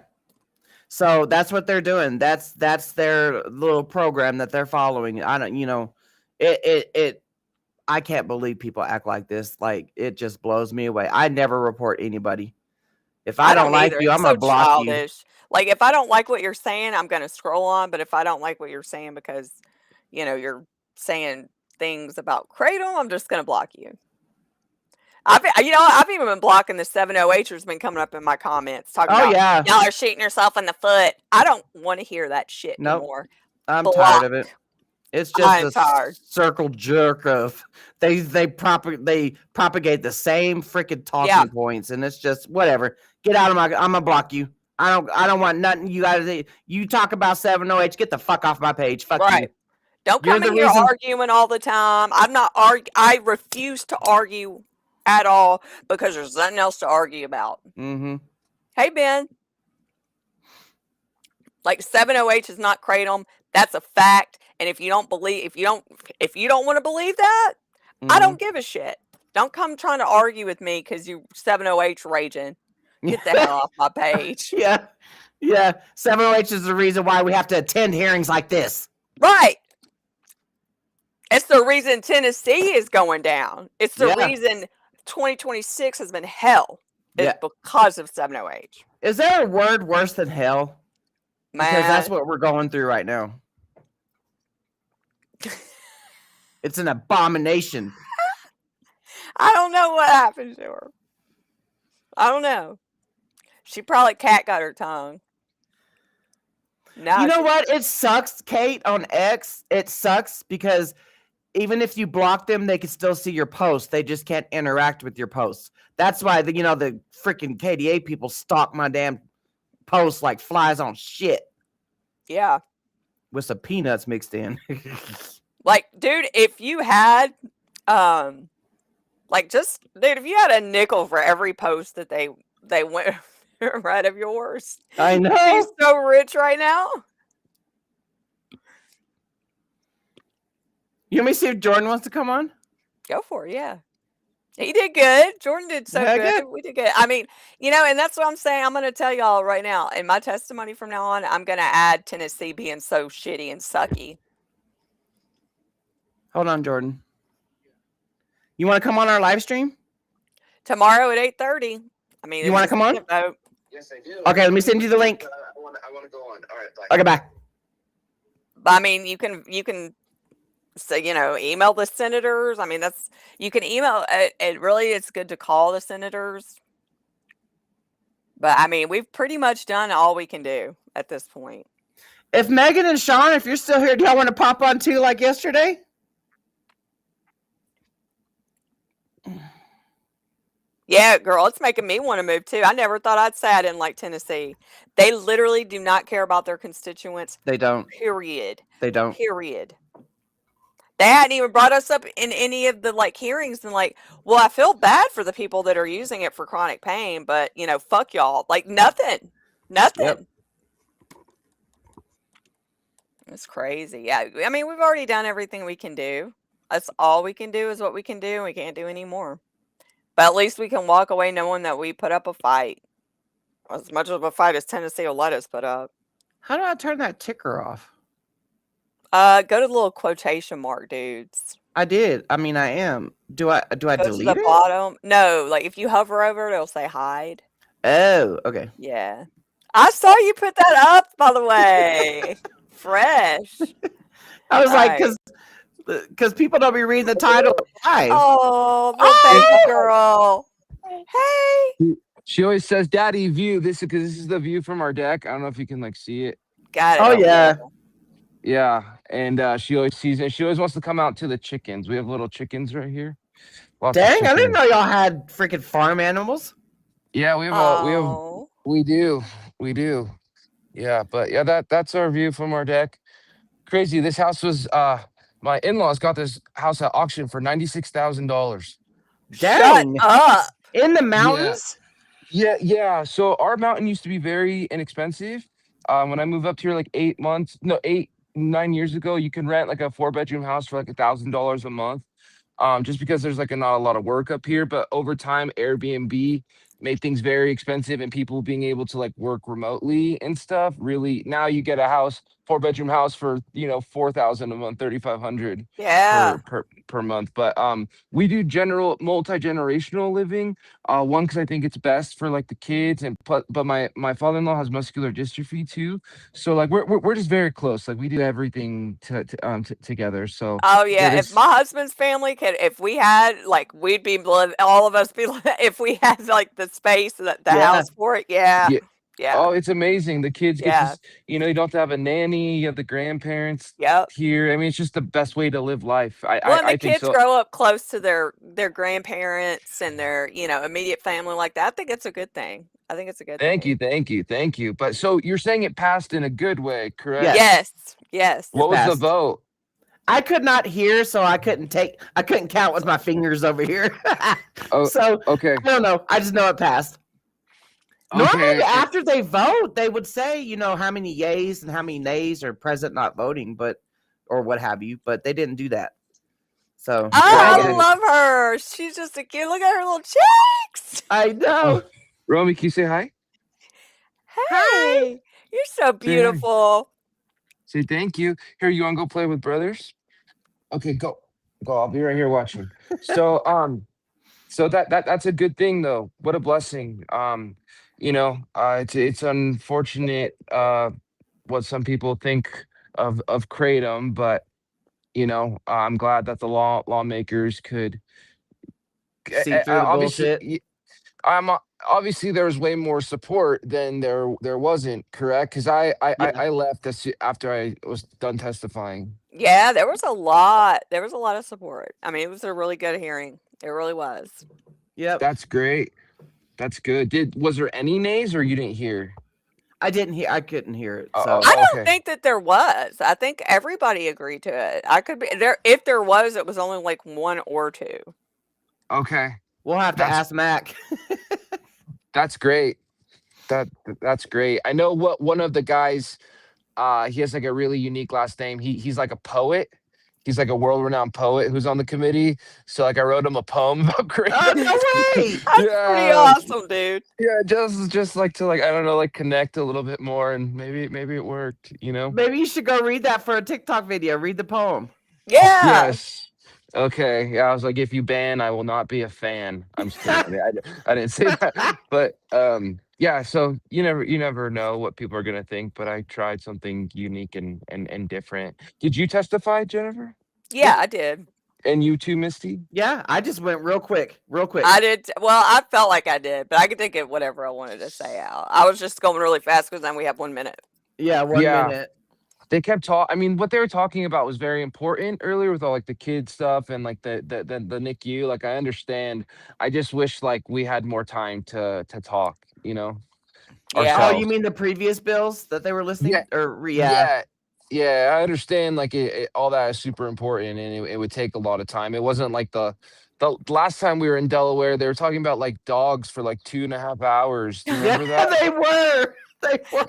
So that's what they're doing. That's their little program that they're following. I don't, I can't believe people act like this. Like, it just blows me away. I never report anybody. If I don't like either. you, It's I'm gonna so block you. childish. Like, if I don't like what you're saying, I'm going to scroll on. But if I don't like what you're saying because, you're saying things about Kratom, I'm just going to block you. I've even been blocking the 708ers been coming up in my comments talking about y'all are shooting yourself in the foot. I don't want to hear that shit anymore. I'm tired of it. It's just tired. Circle jerk of they propagate the same freaking talking points, and it's just whatever. Get out of my. I'm gonna block you. I don't want nothing. You guys, you talk about 708. Get the fuck off my page. Fuck you. Don't come in here arguing all the time. I'm not I refuse to argue at all because there's nothing else to argue about. Mm-hmm. Hey, Ben. Like 708 is not Kratom. That's a fact. And if you don't want to believe that, I don't give a shit. Don't come trying to argue with me because you 708 raging. Get the hell off my page. Yeah. 708 is the reason why we have to attend hearings like this. Right. It's the reason Tennessee is going down. It's the reason 2026 has been hell. It's because of 708. Is there a word worse than hell? Man. Because that's what we're going through right now. It's an abomination. I don't know what happened to her. I don't know. She probably cat got her tongue. You know what? It sucks, Kate, on X. It sucks because even if you block them, they can still see your posts. They just can't interact with your posts. That's why the freaking KDA people stalk my damn posts like flies on shit. Yeah. With some peanuts mixed in. Like, dude, if you had if you had a nickel for every post that they went right of yours. I know. He's so rich right now. You want me to see if Jordan wants to come on? Go for it, yeah. He did good. Jordan did so good. We did good. I mean, and that's what I'm saying. I'm going to tell y'all right now, in my testimony from now on, I'm going to add Tennessee being so shitty and sucky. Hold on, Jordan. You want to come on our live stream? Tomorrow at 8:30. I mean, you want to come on? Yes, I do. Okay, let me send you the link. I want to go on. All right, bye. Okay, bye. But I mean, you can say, email the senators. I mean, you can email. It's good to call the senators. But I mean, we've pretty much done all we can do at this point. If Megan and Sean, if you're still here, do y'all want to pop on too like yesterday? Yeah, girl, it's making me want to move too. I never thought I'd say I didn't like Tennessee. They literally do not care about their constituents. They don't. Period. They don't. Period. They hadn't even brought us up in any of the hearings and well, I feel bad for the people that are using it for chronic pain, but fuck y'all. Nothing. Yep. It's crazy. Yeah. I mean, we've already done everything we can do. That's all we can do is what we can do, and we can't do any more. But at least we can walk away knowing that we put up a fight. As much of a fight as Tennessee will let us put up. How do I turn that ticker off? Go to the little quotation mark, dudes. I did. I mean, I am. Do I Go delete to the it? bottom. No, if you hover over it, it'll say hide. Oh, okay. Yeah. I saw you put that up, by the way. Fresh. I was like, because people don't be reading the title live. Oh, the baby girl. Hey. She always says, "Daddy, view this," because this is the view from our deck. I don't know if you can see it. Got it. Oh yeah. Yeah, and she always sees it. She always wants to come out to the chickens. We have little chickens right here. Dang, I didn't know y'all had freaking farm animals. Yeah, we do. Yeah, but yeah, that's our view from our deck. Crazy. This house was my in-laws got this house at auction for $96,000. Shut Dang. up. In the Yeah. mountains? Yeah. So our mountain used to be very inexpensive. When I moved up here like 8 months, no, 9 years ago, you can rent like a 4-bedroom house for like $1,000 a month. Just because there's like not a lot of work up here, but over time, Airbnb made things very expensive, and people being able to like work remotely and stuff. Really, now you get a house, 4-bedroom house for 4,000 a month, 3,500 Yeah. per month. But we do general multi-generational living. One, because I think it's best for like the kids, and but my father-in-law has muscular dystrophy too, so like we're just very close. Like we do everything together. So Oh yeah, yeah, if this my husband's family could, if we had like, we'd be all of us be if we had like the space, the Yeah. house for it. Yeah, yeah. yeah, Oh, it's amazing. The kids get to, yeah. you don't have to have a nanny. You have the grandparents Yep. here. I mean, it's just the best way to live life. I Well, I, and the I think kids so. grow up close to their grandparents and their immediate family like that. I think it's a good thing. I think it's a good Thank you, thing. thank you, thank you. But so you're saying it passed in a good way, correct? Yes. Yes, yes. It What was the passed. vote? I could not hear, so I couldn't count with my fingers over here. Oh, So okay, I don't know. I just know it passed. Normally, okay. after they vote, they would say, how many yays and how many nays are present not voting, or what have you. But they didn't do that. So Oh, dang I it. love her. She's just a cute. Look at her little cheeks. I know. Romy, can you say hi? Hey, you're so Say hi. beautiful. Say thank you. Here, you want to go play with brothers? Okay, go. I'll be right here watching. So, so that's a good thing though. What a blessing. It's unfortunate what some people think of kratom, but I'm glad that the lawmakers could See through the obviously. bullshit. Obviously there was way more support than there wasn't, correct? Because Yeah. I left after I was done testifying. Yeah, there was a lot. There was a lot of support. I mean, it was a really good hearing. It really was. Yep. That's great. That's good. Was there any nays or you didn't hear? I didn't hear. I couldn't hear it. Oh, So I don't okay. think that there was. I think everybody agreed to it. I could be there. If there was, it was only like one or two. Okay. we'll have to That's ask Mac. that's great. That's great. I know what one of the guys he has like a really unique last name. He's like a poet. He's like a world-renowned poet who's on the committee. So like I wrote him a poem about kratom. Oh, no way. That's pretty awesome, dude. Yeah, just like to I don't know, like connect a little bit more, and maybe it worked, Maybe you should go read that for a TikTok video. Read the poem. Yeah. Yes. Okay. Yeah, I was like, if you ban, I will not be a fan. I'm just kidding. I didn't say that. But yeah, so you never know what people are gonna think, but I tried something unique and different. Did you testify, Jennifer? Yeah, I did. And you too, Misty? Yeah, I just went real quick. I did. Well, I felt like I did, but I could think of whatever I wanted to say out. I was just going really fast because then we have 1 minute. Yeah, 1 Yeah. minute. They kept talking. I mean, what they were talking about was very important earlier with all like the kid stuff and like the NICU. Like I understand. I just wish like we had more time to talk, Yeah. Oh, ourselves. you mean the previous bills that they were listening? Yeah. Or yeah. Yeah, I understand like all that is super important, and it would take a lot of time. It wasn't like the last time we were in Delaware, they were talking about like dogs for like 2.5 hours. Do you remember Yeah, that? they were.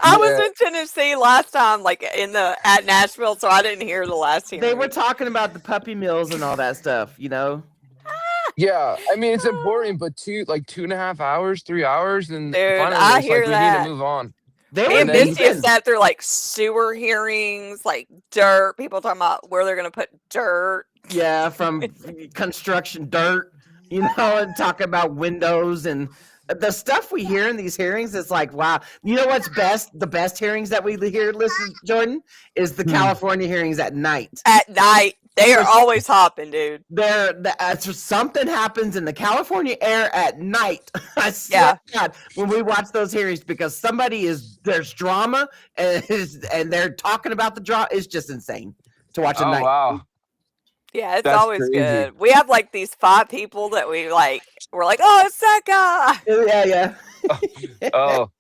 I was in Tennessee last time, like at Nashville, so I didn't hear the last hearing. They were talking about the puppy mills and all that stuff, Yeah, I mean it's important, but 2.5 hours, 3 hours, and Dude, finally I it's hear like we need that. to move on. Me and Misty have sat through like sewer hearings, like dirt. People talking about where they're gonna put dirt. Yeah, from construction dirt, and talking about windows and the stuff we hear in these hearings. It's like, wow. You know what's best? The best hearings that we hear, listen, Jordan, is the California hearings at night. At night, they are always hopping, dude. Something happens in the California air at night. I swear to God, when we watch those hearings, because there's drama and they're talking about the drama. It's just insane to watch at night. Wow. Yeah, it's That's always crazy. good. We have like these 5 people that we're like, oh, it's that guy. Yeah. Oh,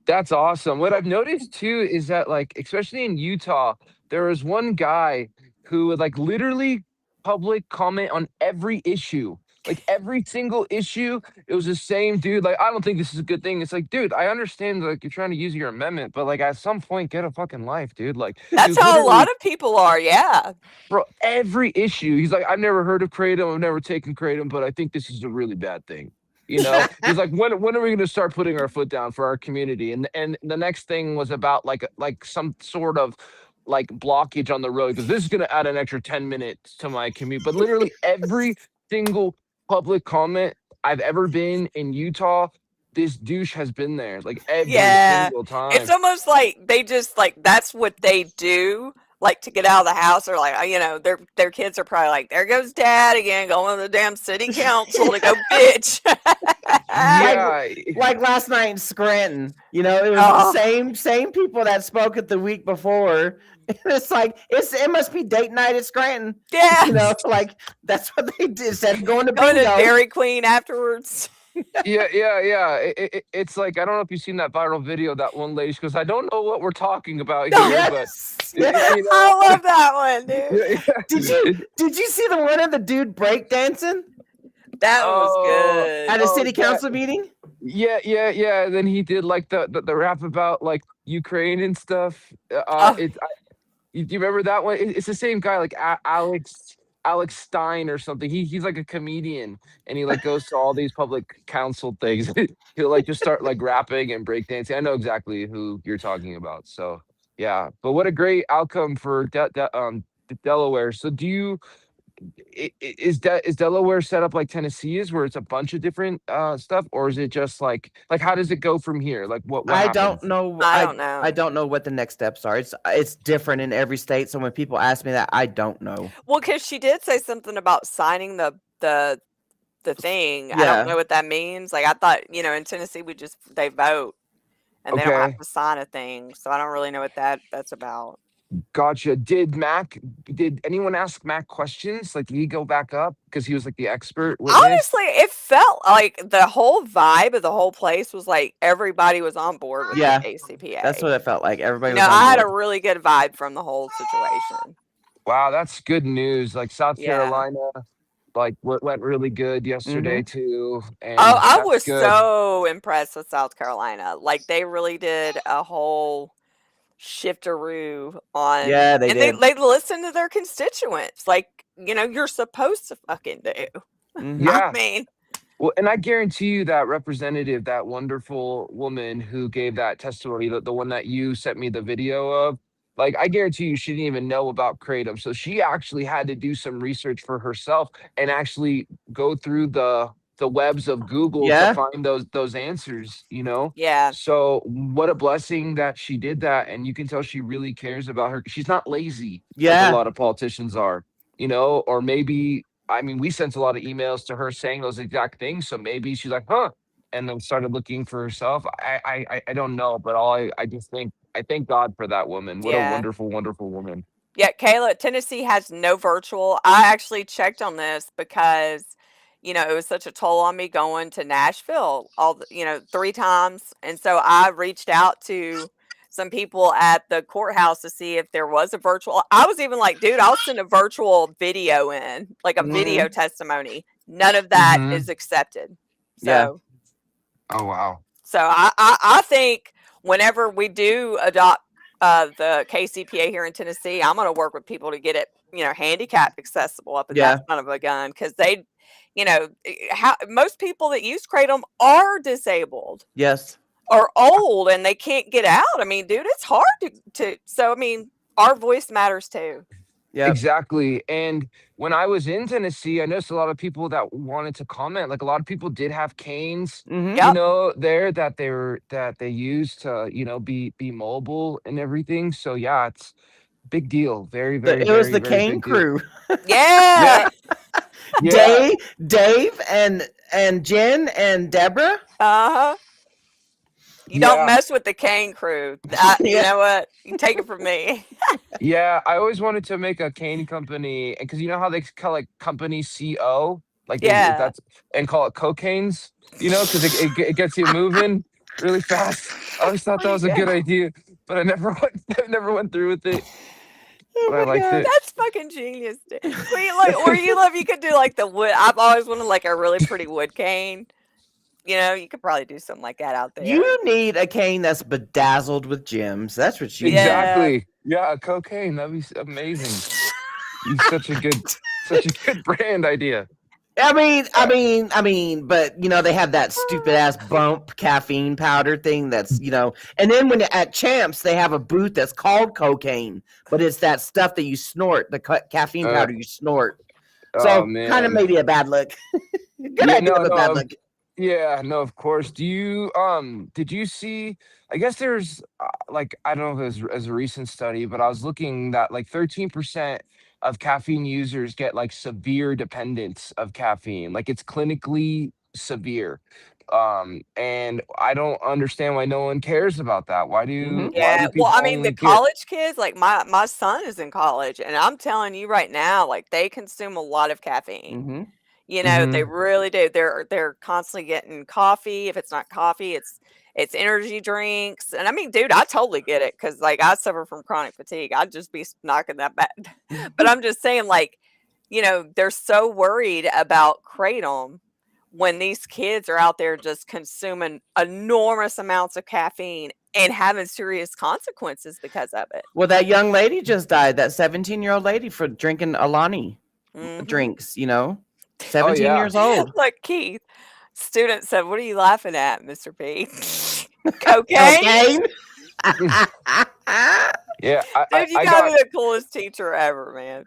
That's awesome. What I've noticed too is that, like, especially in Utah, there was one guy who would like literally public comment on every issue. Like every single issue, it was the same dude. Like, I don't think this is a good thing. It's like, dude, I understand like you're trying to use your amendment, but like at some point, get a fucking life, dude. Like he That's was how a lot literally, of people are. Yeah. bro, every issue. He's like, I've never heard of Kratom, I've never taken Kratom, but I think this is a really bad thing. You know, he's like, when are we going to start putting our foot down for our community? And the next thing was about like some sort of like blockage on the road because this is going to add an extra 10 minutes to my commute. But literally every single public comment I've ever been in Utah, this douche has been there like every Yeah. single It's time. almost like they just like that's what they do. Like to get out of the house, or like their kids are probably like, there goes dad again, going to the damn city council to go bitch. Yeah. Like last night in Scranton, you know, it was Oh. the same people that spoke it the week before. It's like it must be date night at Scranton. Yeah. You know, like that's what they did. Instead of going to Going to bingo. Dairy Queen afterwards. Yeah. It's like I don't know if you've seen that viral video. That one lady she goes, "I don't know what we're talking about here, Yes. but you know." I love that one, dude. Did you see the one of the dude breakdancing That was good. at a city yeah. council meeting? Yeah. And then he did like the rap about like Ukraine and stuff. Do you remember that one? It's the same guy, like Alex Stein or something. He's like a comedian, and he like goes to all these public council things. He'll like just start like rapping and breakdancing. I know exactly who you're talking about. So yeah, but what a great outcome for Delaware. So do you? Is Delaware set up like Tennessee is, where it's a bunch of different stuff, or is it just like how does it go from here? Like what I happens? don't know. I don't know. I don't know what the next steps are. It's different in every state. So when people ask me that, I don't know. Well, because she did say something about signing the thing. I Yeah. don't know what that means. Like I thought, in Tennessee they vote and they don't have Okay. to sign a thing. So I don't really know what that's about. Gotcha. Did anyone ask Mac questions? Like, did he go back up because he was like the expert witness? Honestly, it felt like the whole vibe of the whole place was like everybody was on board with Yeah. the ACPA. That's what it felt like. Everybody was No, on I had a board. really good vibe from the whole situation. Wow, that's good news. Like South Yeah. Carolina, like went really good yesterday Mm-hmm. too. And Oh, I that's was good. so impressed with South Carolina. Like they really did a whole shifteroo on. Yeah, they and did. they listened to their constituents. Like, you're supposed to fucking do. Mhm. Yeah. I mean, Well, and I guarantee you that representative, that wonderful woman who gave that testimony, the one that you sent me the video of, like, I guarantee you she didn't even know about Kratom. So she actually had to do some research for herself and actually go through the webs of Google Yeah. to find those answers, you know? yeah. So what a blessing that she did that. And you can tell she really cares about her. She's not lazy like Yeah. a lot of politicians are, or maybe, I mean, we sent a lot of emails to her saying those exact things. So maybe she's like, huh, and then started looking for herself. I don't know, but I thank God for that woman. What a Yeah. wonderful, wonderful woman. Yeah, Kayla, Tennessee has no virtual. I actually checked on this because, it was such a toll on me going to Nashville 3 times. And so I reached out to some people at the courthouse to see if there was a virtual. I was even like, dude, I'll send a virtual video in, like a video testimony. None of that Mhm. is accepted. So, Yeah. Oh, wow. so I think whenever we do adopt the KCPA here in Tennessee, I'm going to work with people to get it, handicap accessible up in Yeah. that son of a gun. Because they, most people that use Kratom are disabled Yes. or old and they can't get out. I mean, dude, it's hard to so, I mean, our voice matters too. Yeah. Exactly. And when I was in Tennessee, I noticed a lot of people that wanted to comment. Like a lot of people did have canes, Mhm. Yep. there that they used to, be mobile and everything. So yeah, it's big deal. Very, very, It was very, the very cane big deal. crew. Yeah. Yeah. Dave and Jen and Deborah. Uh-huh. You Yeah. don't mess with the cane crew. You Yeah. know what? You take it from me. Yeah, I always wanted to make a cane company, because you know how they call like company CO, like Yeah. that's and call it cocaines, because it gets you moving really fast. I always thought that was a good idea, but I never went through with it. Oh But I my liked God. it. That's fucking genius. Dude. Where you live, you could do like the wood. I've always wanted like a really pretty wood cane. You know, you could probably do something like that out there. You need a cane that's bedazzled with gems. That's what you need. Exactly. Yeah, cocaine. That'd be amazing. Be such a good brand idea. I mean, but they have that stupid ass bump caffeine powder thing that's, and then when at Champs, they have a booth that's called cocaine, but it's that stuff that you snort, the caffeine powder you snort. Oh So kind of man. maybe a bad look. Good Yeah, idea, but bad look. Yeah, no, of course. Do you did you see, I guess there's like, I don't know if it was as a recent study, but I was looking that like 13% of caffeine users get like severe dependence of caffeine. Like it's clinically severe. And I don't understand why no one cares about that. Why do Yeah, well, people I mean, the only get college kids, like my son is in college, and I'm telling you right now, like they consume a lot of caffeine. Mm-hmm. You know, they really do. They're constantly getting coffee. If it's not coffee, it's energy drinks. And I mean, dude, I totally get it because like I suffer from chronic fatigue. I'd just be knocking that back. But I'm just saying, like, they're so worried about kratom when these kids are out there just consuming enormous amounts of caffeine and having serious consequences because of it. Well, that young lady just died, that 17-year-old lady for drinking Alani drinks, 17 years old. Look, Keith, student said, "What are you laughing at, Mr. P? Cocaine? Yeah, Dude, you gotta be the coolest teacher ever, man."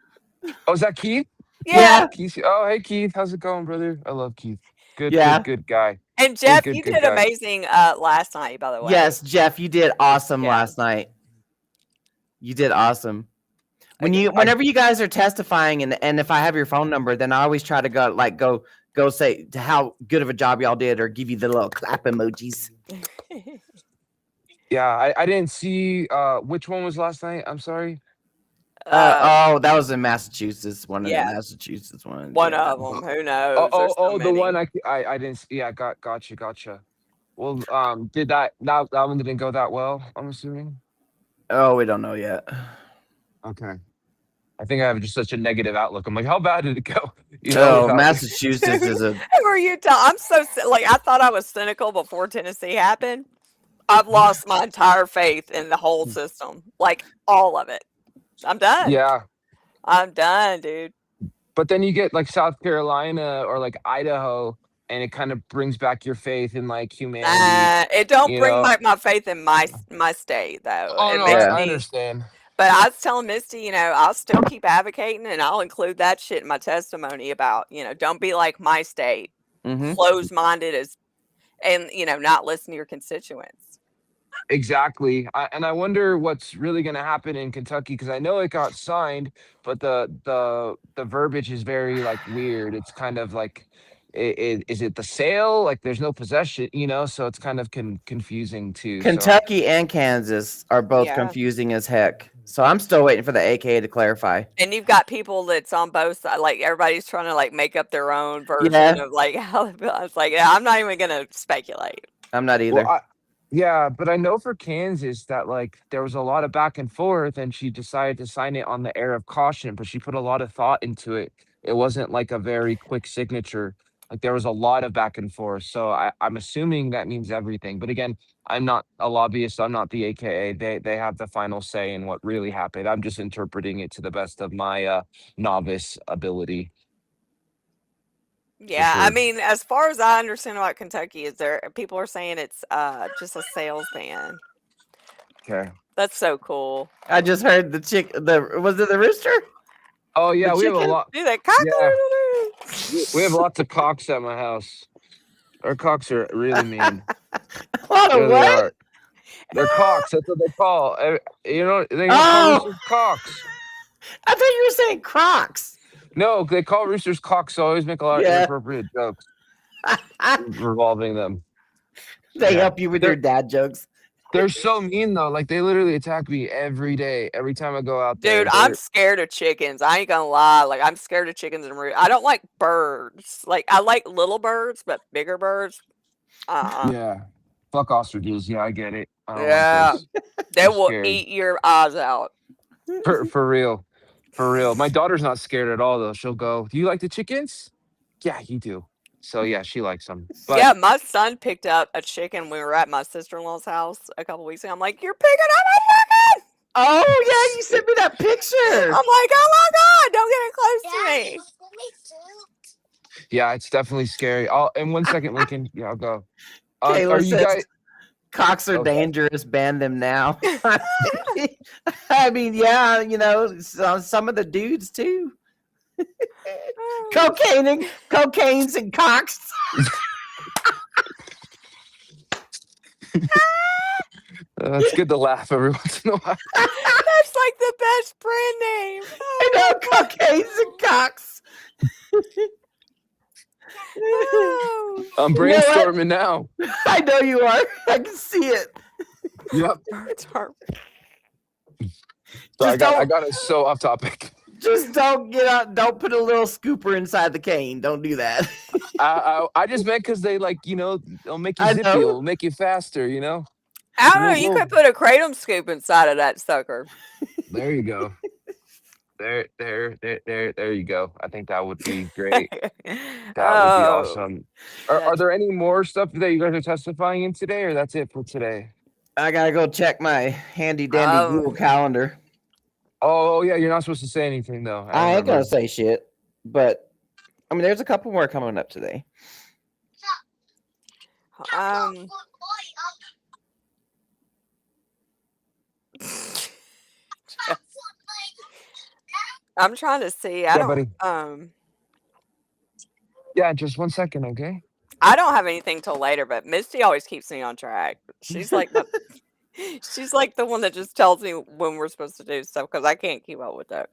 Oh, is that Keith? Yeah. Keith. Oh, hey Keith, how's it going, brother? I love Keith. Good guy. And Jeff, Good you guy. did amazing last night, by the way. Yes, Jeff, you did awesome last night. You did awesome. Whenever you guys are testifying, and if I have your phone number, then I always try to go say how good of a job y'all did, or give you the little clap emojis. Yeah, I didn't see which one was last night. I'm sorry. That was in Massachusetts. One of the Massachusetts ones. One of them. Who knows? The one I didn't see. Yeah, gotcha. Well, did that one didn't go that well, I'm assuming? Oh, we don't know yet. Okay. I think I have just such a negative outlook. I'm like, how bad did it go? Massachusetts is a. Who are you? I'm so like I thought I was cynical before Tennessee happened. I've lost my entire faith in the whole system, like all of it. I'm done. Yeah. I'm done, dude. But then you get like South Carolina or like Idaho, and it kind of brings back your faith in like humanity. It don't bring back my faith in my state though. Oh, no, I understand. But I was telling Misty, I'll still keep advocating, and I'll include that shit in my testimony about, don't be like my state, closed-minded and not listen to your constituents. Exactly. I wonder what's really going to happen in Kentucky, because I know it got signed, but the verbiage is very like weird. It's kind of like, is it the sale? Like there's no possession, so it's kind of confusing too. Kentucky and Kansas are both confusing as heck. So I'm still waiting for the AKA to clarify. And you've got people that's on both sides, like everybody's trying to like make up their own version of like how it's like, I'm not even going to speculate. I'm not either. Well, yeah, but I know for Kansas that like there was a lot of back and forth, and she decided to sign it on the air of caution, but she put a lot of thought into it. It wasn't like a very quick signature. Like there was a lot of back and forth. So I'm assuming that means everything. But again, I'm not a lobbyist. I'm not the AKA. They have the final say in what really happened. I'm just interpreting it to the best of my novice ability. Yeah, I mean, as far as I understand about Kentucky, people are saying it's just a sales ban. Okay. That's so cool. I just heard was it the rooster? Oh yeah, we have a lot. Do that cock. We have lots of cocks at my house. Our cocks are really mean. What a what? They're cocks. That's what they call. They call roosters cocks. I thought you were saying crocs. No, they call roosters cocks. So I always make a lot of inappropriate jokes revolving them. They help you with your dad jokes. They're so mean though. Like they literally attack me every day. Every time I go out there. Dude, I'm scared of chickens. I ain't gonna lie. Like I'm scared of chickens and I don't like birds. Like I like little birds, but bigger birds. Yeah. Fuck ostriches. Yeah, I get it. I don't like Yeah. those. They They're will scary. eat your eyes out. For real. For real. My daughter's not scared at all though. She'll go, "Do you like the chickens?" Yeah, you do. So yeah, she likes them. But Yeah, my son picked up a chicken. We were at my sister-in-law's house a couple weeks ago. I'm like, "You're picking up a chicken!" Oh yeah, you sent me that picture. I'm like, "Oh my God, don't get it close to me." yeah, it's definitely scary. In 1 second, Lincoln. Yeah, I'll go. Are Kayla you says guys? cocks are Oh, dangerous. Ban them now. I mean, yeah, you know, some of the dudes too. Cocaines and cocks. it's good to laugh every once in a while. That's like the best brand name. I know, cocaines and cocks. Oh, I'm You know what? brainstorming now. I know you are. I can see it. Yep. it's hard. So I don't- got us so off topic. Just don't get out. Don't put a little scooper inside the cane. Don't do that. I just meant because they they'll make you I zippy. know. It'll make you faster. You know. I don't know. Little- You could put a kratom scoop inside of that sucker. There you go. There you go. I think that would be great. That would be awesome. Are there any more stuff that you guys are testifying in today, or that's it for today? I gotta go check my handy dandy Google Calendar. Oh yeah, you're not supposed to say anything though. I ain't remember. gonna say shit, but I mean, there's a couple more coming up today. I'm trying to see. Yeah, buddy. Um, Yeah, just 1 second, okay? I don't have anything till later, but Misty always keeps me on track. She's like she's like the one that just tells me when we're supposed to do stuff because I can't keep up with that.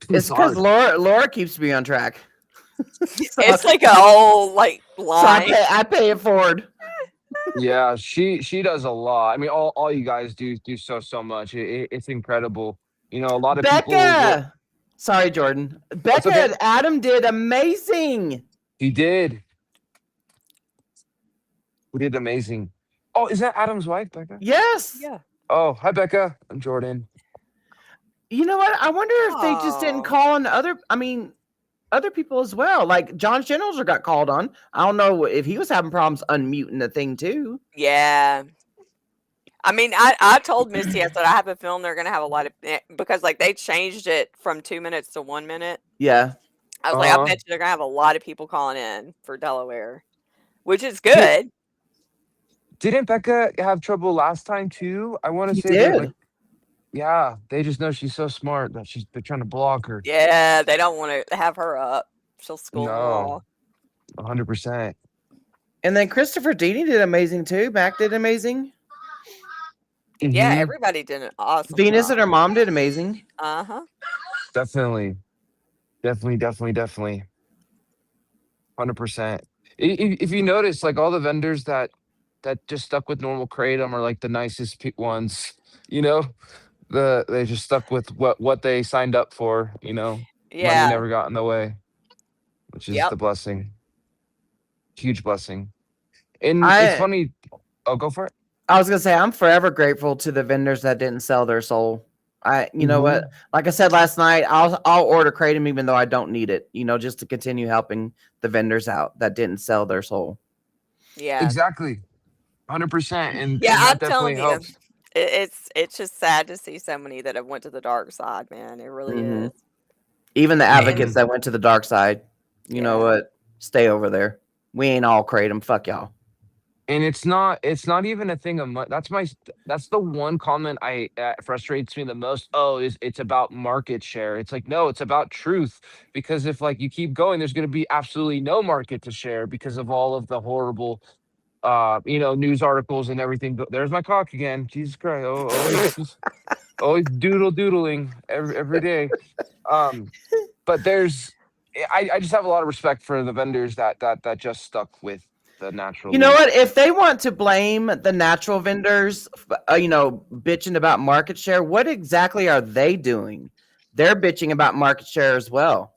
It's because Laura keeps me on track. It's like a whole line. So I pay it forward. Yeah, she does a lot. I mean, all you guys do so much. It's incredible. You know, a lot of people. Becca, sorry, Jordan. Becca okay. and Adam did amazing. He did. We did amazing. Oh, is that Adam's wife, Becca? Yes. Yeah. Oh, hi, Becca. I'm Jordan. You know what? I wonder if they just didn't call on other people as well. Like John Schindelser got called on. I don't know if he was having problems unmuting the thing too. Yeah. I mean, I told Misty, I said, I have a feeling they're going to have a lot of, because like they changed it from 2 minutes to 1 minute. Yeah. I was like, I bet you they're going to have a lot of people calling in for Delaware, which is good. Didn't Becca have trouble last time too? I want to say did. that, like, yeah, they just know she's so smart that they're trying to block her. Yeah, they don't want to have her up. She'll school them No, all. 100%. And then Christopher Deeney did amazing too. Mac did amazing. Yeah, Mhm. everybody did an awesome Venus job. and her mom did amazing. Uh-huh. Definitely. 100%. If you notice, like all the vendors that just stuck with normal kratom are like the nicest ones. You know, they just stuck with what they signed up for. You know, Yeah. money never got in the way, which is Yep. the blessing. Huge blessing. And I- it's funny. Oh, go for it. I was gonna say I'm forever grateful to the vendors that didn't sell their soul. You know what? Like I said last night, I'll order kratom even though I don't need it. You know, just to continue helping the vendors out that didn't sell their soul. Yeah. Exactly. 100%. And Yeah, and that I'm definitely telling you, helps. it's just sad to see so many that have went to the dark side, man. It really Mhm. is. Even the advocates that went to the dark side. You know what? Stay over there. We ain't all kratom. Fuck y'all. And it's not even a thing of money. That's the one comment frustrates me the most. Oh, it's about market share. It's like, no, it's about truth. Because if like you keep going, there's going to be absolutely no market to share because of all of the horrible news articles and everything. There's my cock again. Jesus Christ. Always doodling every day. But I just have a lot of respect for the vendors that just stuck with the natural. You know what? If they want to blame the natural vendors, bitching about market share, what exactly are they doing? They're bitching about market share as well.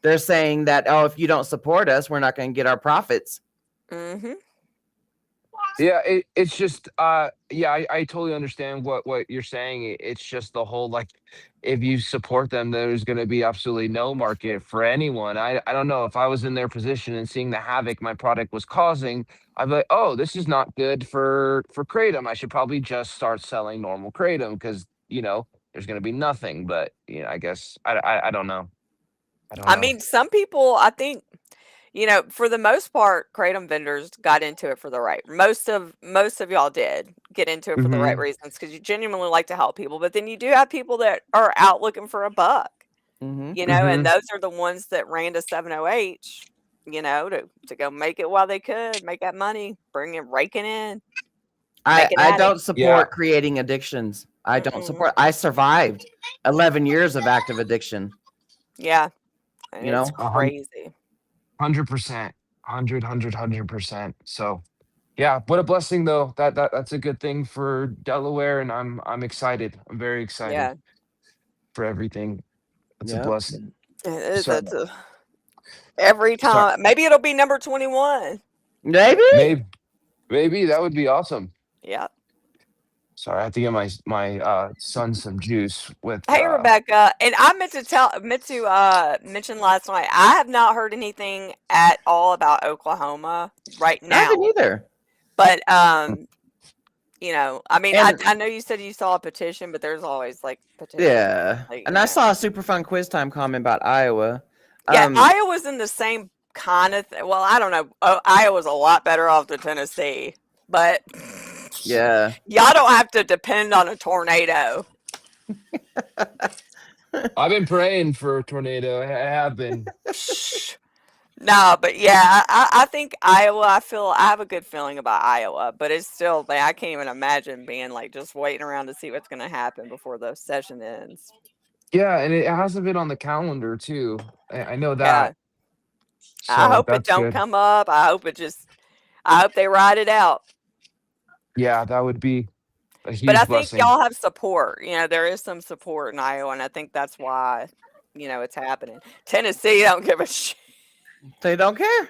They're saying that, oh, if you don't support us, we're not going to get our profits. Mm-hmm. Yeah, it's just yeah, I totally understand what you're saying. It's just the whole like if you support them, there's gonna be absolutely no market for anyone. I don't know if I was in their position and seeing the havoc my product was causing, I'd be like, oh, this is not good for Kratom. I should probably just start selling normal Kratom because there's gonna be nothing. But I guess I don't know. I don't I know. mean, some people, I think, for the most part, kratom vendors got into it for the right. Most of y'all did get into it for the right Hmm. reasons because you genuinely like to help people. But then you do have people that are out looking for a buck, Mm-hmm. and Hmm. those are the ones that ran to 70H, to go make it while they could, make that money, bring it raking in, make it I at it. don't Yeah. support creating addictions. I don't Mm-mm. support. I survived 11 years of active addiction. Yeah, and You it's know. crazy. 100%, 100%. So, yeah, what a blessing though. That's a good thing for Delaware, and I'm excited. I'm very excited Yeah, for everything. That's a Yep. blessing. So, that's every sorry, time. Maybe it'll be number 21. Maybe. maybe that would be awesome. Yeah. Sorry, I have to get my son some juice with Hey, Rebecca, and I meant to mention last night. I have not heard anything at all about Oklahoma right I haven't now, either. but I mean, I And I know you said you saw a petition, but there's always like petitions, yeah, like, and I saw a super fun quiz time comment about Iowa. Yeah, Iowa's in the same kind of well, I don't know. Iowa's a lot better off than Tennessee, but Yeah. y'all don't have to depend on a tornado. I've been praying for a tornado. I have been. No, but yeah, I think Iowa. I have a good feeling about Iowa, but it's still like I can't even imagine being like just waiting around to see what's going to happen before the session ends. Yeah, and it hasn't been on the calendar too. I know Yeah, that. I So hope it that's don't good. come up. I hope they ride it out. Yeah, that would be a But I huge think blessing. y'all have support. There is some support in Iowa, and I think that's why it's happening. Tennessee don't give a shit. They don't care.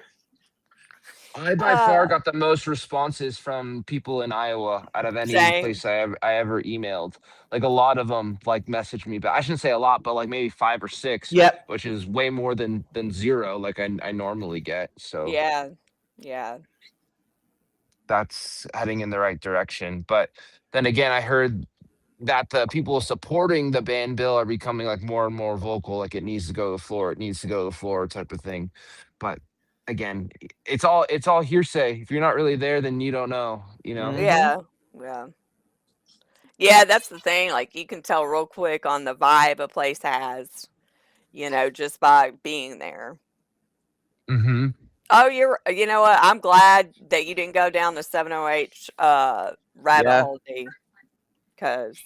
I by far got the most responses from people in Iowa out of any Same. place I ever emailed. Like a lot of them like messaged me, but I shouldn't say a lot, but like maybe 5 or 6, Yep. which is way more than zero like I normally get. So Yeah, yeah. that's heading in the right direction. But then again, I heard that the people supporting the ban bill are becoming like more and more vocal, like it needs to go to the floor, it needs to go to the floor type of thing. But again, it's all hearsay. If you're not really there, then you don't know. Mm-hmm. Yeah, yeah. Yeah, that's the thing. Like you can tell real quick on the vibe a place has, just by being there. Mm-hmm. Oh, you know what? I'm glad that you didn't go down the 708 rabbit Yeah. hole, D, because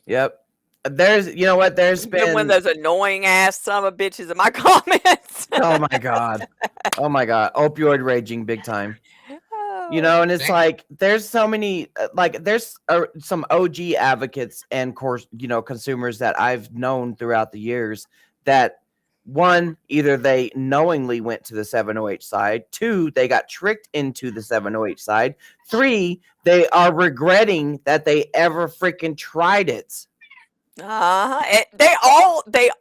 Yep. You know what? There's been one of been. those annoying ass son of a bitches in my comments. Oh my god. Oh my god. Opioid raging big time. Oh. And it's like there's so many there's some OG advocates and consumers that I've known throughout the years that one, either they knowingly went to the 708 side, two, they got tricked into the 708 side, three, they are regretting that they ever freaking tried it. They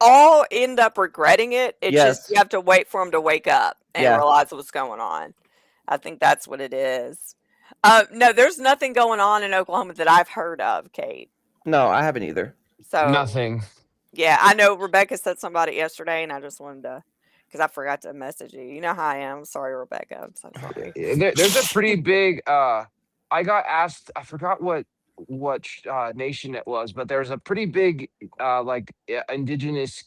all end up regretting it. It's just Yes. you have to wait for them to wake up and Yeah. realize what's going on. I think that's what it is. No, there's nothing going on in Oklahoma that I've heard of, Kate. No, I haven't either. So Nothing. yeah, I know Rebecca said something about it yesterday, and I just wanted to, because I forgot to message you. You know how I am. I'm sorry, Rebecca. I'm so sorry. There's a pretty big I got asked, I forgot what nation it was, but there's a pretty big indigenous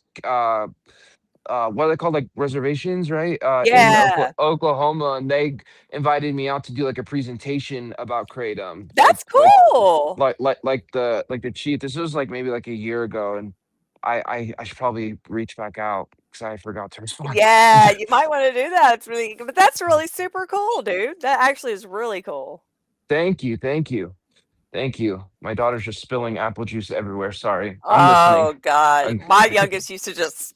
what are they called, like reservations, right? In Yeah, Oklahoma, and they invited me out to do like a presentation about kratom. that's cool. Like the chief. This was like maybe like a year ago, and I should probably reach back out because I forgot to respond. Yeah, you might want to do that. But that's really super cool, dude. That actually is really cool. Thank you, thank you, thank you. My daughter's just spilling apple juice everywhere. Sorry, I'm listening. Oh God, I'm- my youngest used to just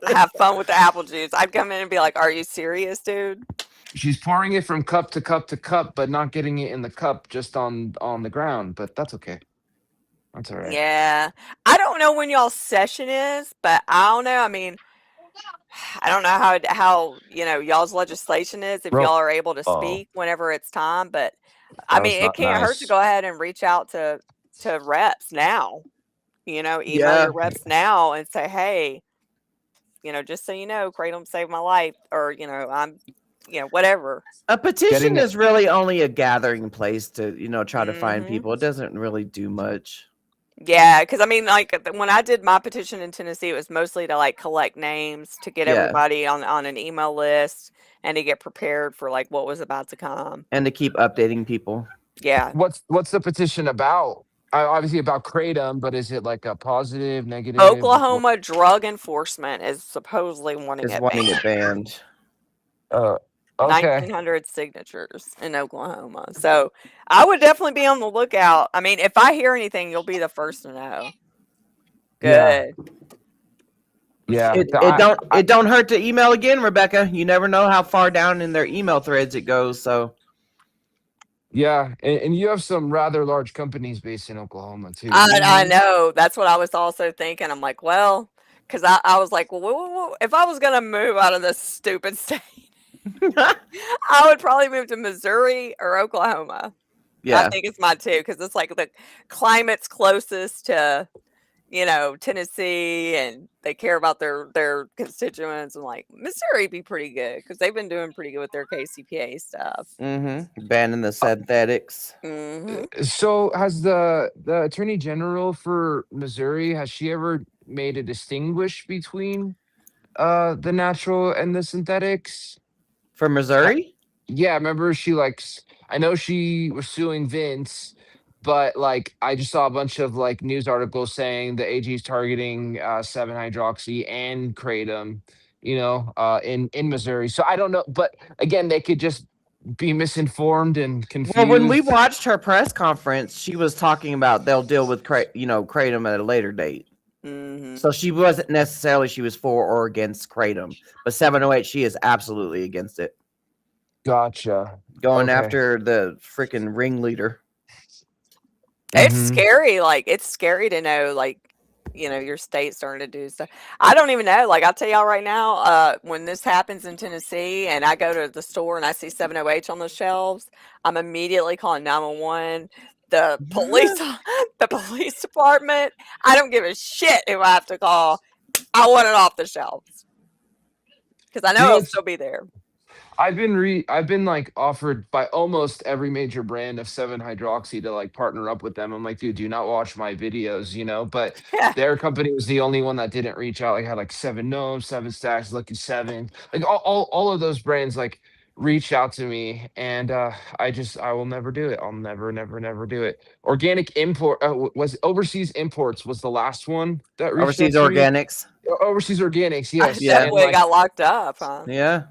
have fun with the apple juice. I'd come in and be like, "Are you serious, dude?" she's pouring it from cup to cup to cup, but not getting it in the cup, just on the ground. But that's okay. That's all right. Yeah. I don't know when y'all's session is, but I don't know. I mean, I don't know how y'all's legislation is if Bro, y'all are able to oh, speak whenever it's time, but I that was mean, it not can't hurt to nice. go ahead and reach out to reps now. Email Yeah. your reps now and say, "Hey, just so you know, Kratom saved my life," or I'm, whatever. A petition Getting it. is really only a gathering place to, try to find Mhm. people. It doesn't really do much. Yeah, because I mean, like when I did my petition in Tennessee, it was mostly to like collect names to get Yeah. everybody on an email list and to get prepared for like what was about to come. And to keep updating people. Yeah. What's the petition about? Obviously about kratom, but is it like a positive, negative? What? Oklahoma Drug Enforcement is supposedly wanting Is it wanting it banned. banned. Okay. 1,900 signatures in Oklahoma. So I would definitely be on the lookout. I mean, if I hear anything, you'll be the first to know. Yeah. Good. Yeah. It don't hurt to email again, Rebecca. You never know how far down in their email threads it goes. So Yeah, and you have some rather large companies based in Oklahoma too. I know. That's what I was also thinking. I'm like, well, because I was like, well, if I was going to move out of this stupid state, I would probably move to Missouri or Oklahoma. I yeah. think it's my two because it's like the climate's closest to, Tennessee, and they care about their constituents. And like Missouri be pretty good because they've been doing pretty good with their KCPA stuff. Banning the synthetics. So has the attorney general for Missouri, has she ever made a distinguish between the natural and the synthetics? For Missouri? Yeah, remember I know she was suing Vince, but like I just saw a bunch of like news articles saying the AG is targeting 7-hydroxy and kratom, in Missouri. So I don't know, but again, they could just be misinformed and Well, when we confused. watched her press conference, she was talking about they'll deal with kratom at a later date. So she wasn't necessarily she was for or against kratom, but 708 she is absolutely against it. Gotcha. Going Okay. after the freaking ringleader. It's scary. Like, it's scary to know, like, your state starting to do stuff. I don't even know. Like, I'll tell y'all right now, when this happens in Tennessee and I go to the store and I see 708 on the shelves, I'm immediately calling 911. The police, the police department. I don't give a shit who I have to call. I want it off the shelves because I know it'll It's still be there. I've been like offered by almost every major brand of 7-hydroxy to like partner up with them. I'm like, dude, do not watch my videos, but their company was the only one that didn't reach out. Like, had like 7 gnomes, 7 stacks, Lucky 7, like all of those brands like reached out to me, and I will never do it. I'll never do it. Organic import was Overseas Imports was the last one that reached out Overseas to me. Organics. Overseas Organics, yes. That's And why it like, got locked up, huh? Yeah.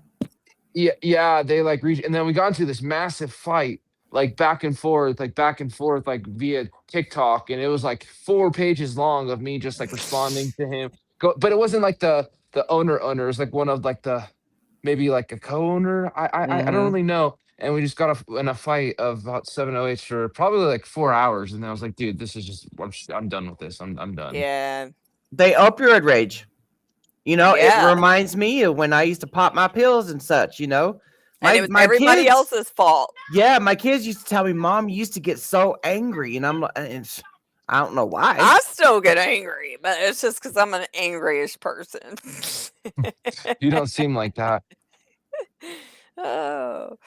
yeah, they like reached, and then we got into this massive fight, like back and forth, like via TikTok, and it was like 4 pages long of me just like responding to him. But it wasn't like the owner. It was like one of like maybe like a co-owner. I don't really know. And we just got in a fight of about 708 for probably like 4 hours, and then I was like, dude, this is just I'm done with this. I'm done. Yeah. They opioid rage. It Yeah. reminds me of when I used to pop my pills and such, And it was my everybody kids, else's fault. Yeah, my kids used to tell me, Mom, you used to get so angry. And I don't know why. I still get angry, but it's just because I'm an angryish person. You don't seem like that. Oh,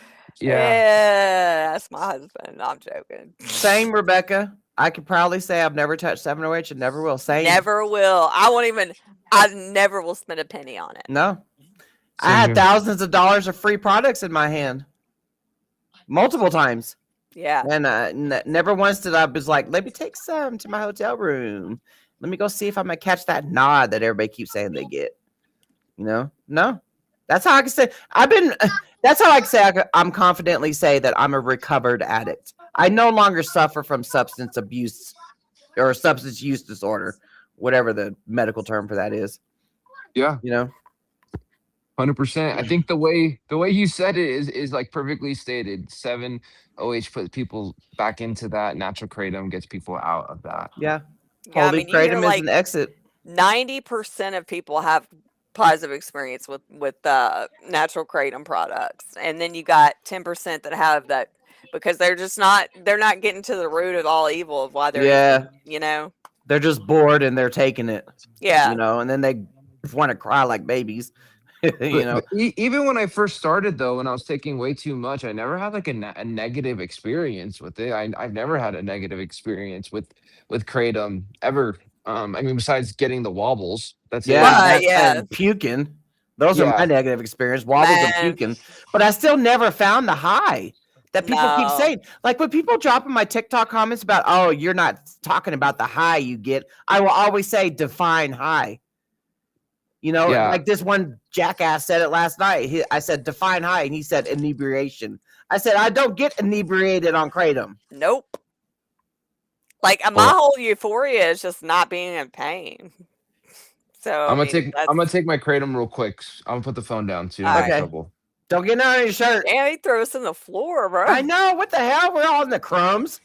Yeah. that's my husband. No, I'm joking. Same, Rebecca. I could proudly say I've never touched 708 and never will. Same. Never will. I never will spend a penny on it. No. I had thousands of dollars of free products in my hand. Multiple times. Yeah. And never once did I was like, let me take some to my hotel room. Let me go see if I'm going to catch that nod that everybody keeps saying they get. No. That's how I can say that's how I can say I'm confidently say that I'm a recovered addict. I no longer suffer from substance abuse or substance use disorder, whatever the medical term for that is. Yeah. 100%. I think the way you said it is like perfectly stated. 7OH puts people back into that. Natural kratom gets people out of that. Yeah. Yeah, I Holy mean, you hear kratom is like an exit. 90% of people have positive experience with natural kratom products, and then you got 10% that have that because they're not getting to the root of all evil of why they're Yeah. even, you know. They're just bored and they're taking it. Yeah. You know, and then they want to cry like babies. You know. But even when I first started, though, when I was taking way too much, I never had like a negative experience with it. I've never had a negative experience with kratom ever. I mean, besides getting the wobbles, that's it. Yeah, Right, yeah. and puking. Those are my Yeah. negative experience, wobbles and Man. puking. But I still never found the high that people keep No. saying. Like when people drop in my TikTok comments about, oh, you're not talking about the high you get. I will always say define high. You know, Yeah. like this one jackass said it last night. I said define high, and he said inebriation. I said I don't get inebriated on kratom. Nope. Like my Well, whole euphoria is just not being in pain. So I I'm mean, gonna take my kratom real quick. I'm gonna put the phone down too. All I'm in right. trouble. Don't get out of your shirt. Damn, he threw us in the floor, bro. I know. What the hell? We're all in the crumbs.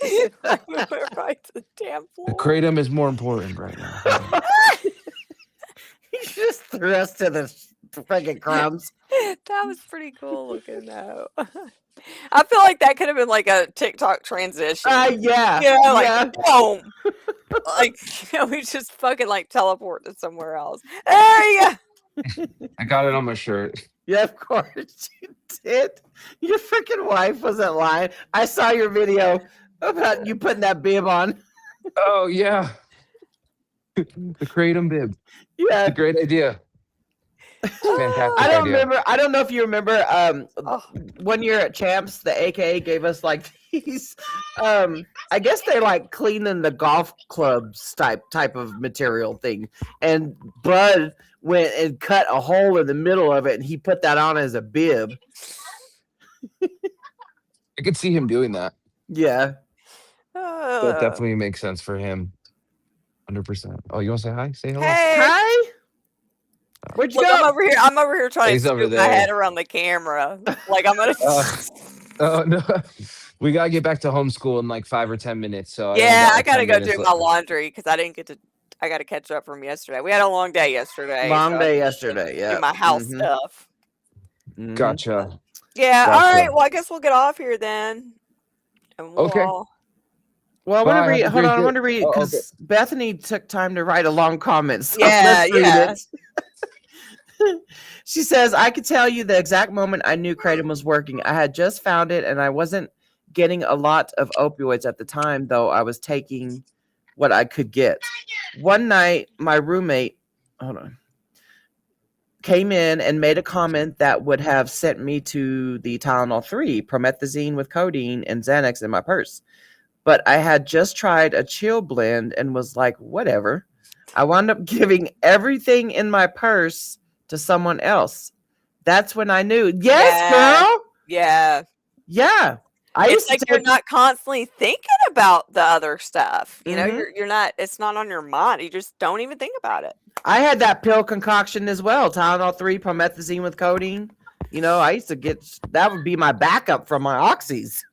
We went right to the damn The floor. kratom is more important right now. He just threw us to the freaking crumbs. That was pretty cool looking though. I feel like that could have been like a TikTok transition. Yeah. Yeah, like yeah. boom. Like we just fucking like teleport to somewhere else. There you go. I got it on my shirt. Yeah, of course you did. Your freaking wife wasn't lying. I saw your video about you putting that bib on. Oh yeah. The kratom bib. Yeah. It's a great idea. Fantastic I don't idea. remember. I don't know if you remember. One year at Champs, the AKA gave us like these. I guess they're like cleaning the golf clubs type of material thing. And Bud went and cut a hole in the middle of it, and he put that on as a bib. I could see him doing that. Yeah. That definitely makes sense for him. 100%. Oh, you want to say hi? Say hello. Hey. Hi. Where'd you Look, go? I'm over here trying He's to over scoot my there. head around the camera. Like I'm gonna Oh no, we gotta get back to homeschool in like 5 or 10 minutes. So yeah, I like gotta 10 go minutes do my left. laundry because I didn't get to. I gotta catch up from yesterday. We had a long day yesterday. Long so I day need to yesterday. Yeah. do my house Mhm. stuff. Mhm. Gotcha. Yeah. All Gotcha. right. Well, I guess we'll get off here then. And we'll Okay. all- Well, I want Bye, to read. have a Hold great on, I day. want to read Oh, because Bethany took time to write a long comment. So Yeah, let's read yeah. it. She says, "I could tell you the exact moment I knew kratom was working. I had just found it, and I wasn't getting a lot of opioids at the time, though I was taking what I could get. One night, my roommate, came in and made a comment that would have sent me to the Tylenol 3, promethazine with codeine, and Xanax in my purse. But I had just tried a chill blend and was like, whatever. I wound up giving everything in my purse to someone else. That's when I knew. Yes, Yeah. girl. Yeah. Yeah. It's like you're not constantly thinking about the other stuff. You know, Mhm. you're not. It's not on your mind. You just don't even think about it. I had that pill concoction as well. Tylenol 3, promethazine with codeine. You know, I used to get that would be my backup from my oxys.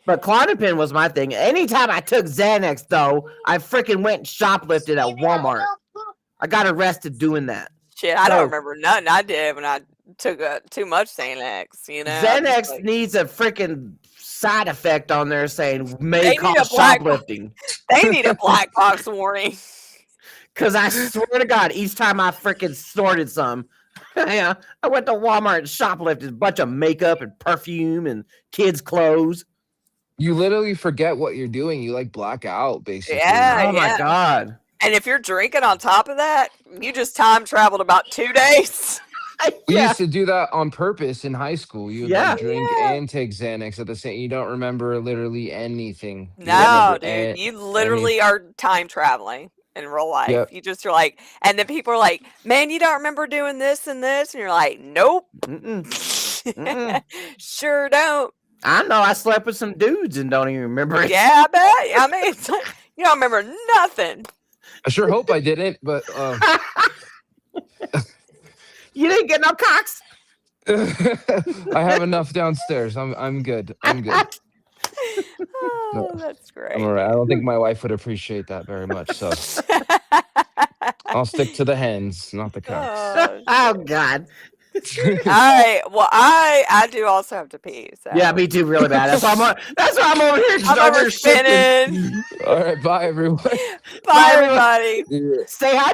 But Klonopin was my thing. Anytime I took Xanax, though, I freaking went and shoplifted at Walmart. I got arrested doing that. Shit, I So- don't remember nothing I did when I took too much Xanax. You know, Xanax Like, needs a freaking side effect on there saying may They need cause a black- shoplifting. they need a black box warning. Because I swear to God, each time I freaking snorted some, yeah, I went to Walmart and shoplifted a bunch of makeup and perfume and kids' clothes. You literally forget what you're doing. You like black out, basically. Yeah. Oh my God. And if you're drinking on top of that, you just time traveled about 2 days. We Yeah. used to do that on purpose in high school. You would Yeah. like drink Yeah. and take Xanax at the same. You don't remember literally anything. You don't No, remember dude, you literally are time traveling in real life. Yep. You just are like, and then people are like, "Man, you don't remember doing this and this," and you're like, "Nope, Mm-mm. Mm-mm. sure don't." I know I slept with some dudes and don't even remember it. Yeah, I bet. I mean, it's like, you don't remember nothing. I sure hope I didn't, but You didn't get no cocks. I have enough downstairs. I'm good. I'm good. Oh, that's great. I'm all right. I don't think my wife would appreciate that very much. So I'll stick to the hens, not the cocks. Oh God. All right. Well, I do also have to pee. So. Yeah, me too, really bad. That's why I'm over here just I'm over over spinning. All right, bye everyone. Bye everybody. Stay high.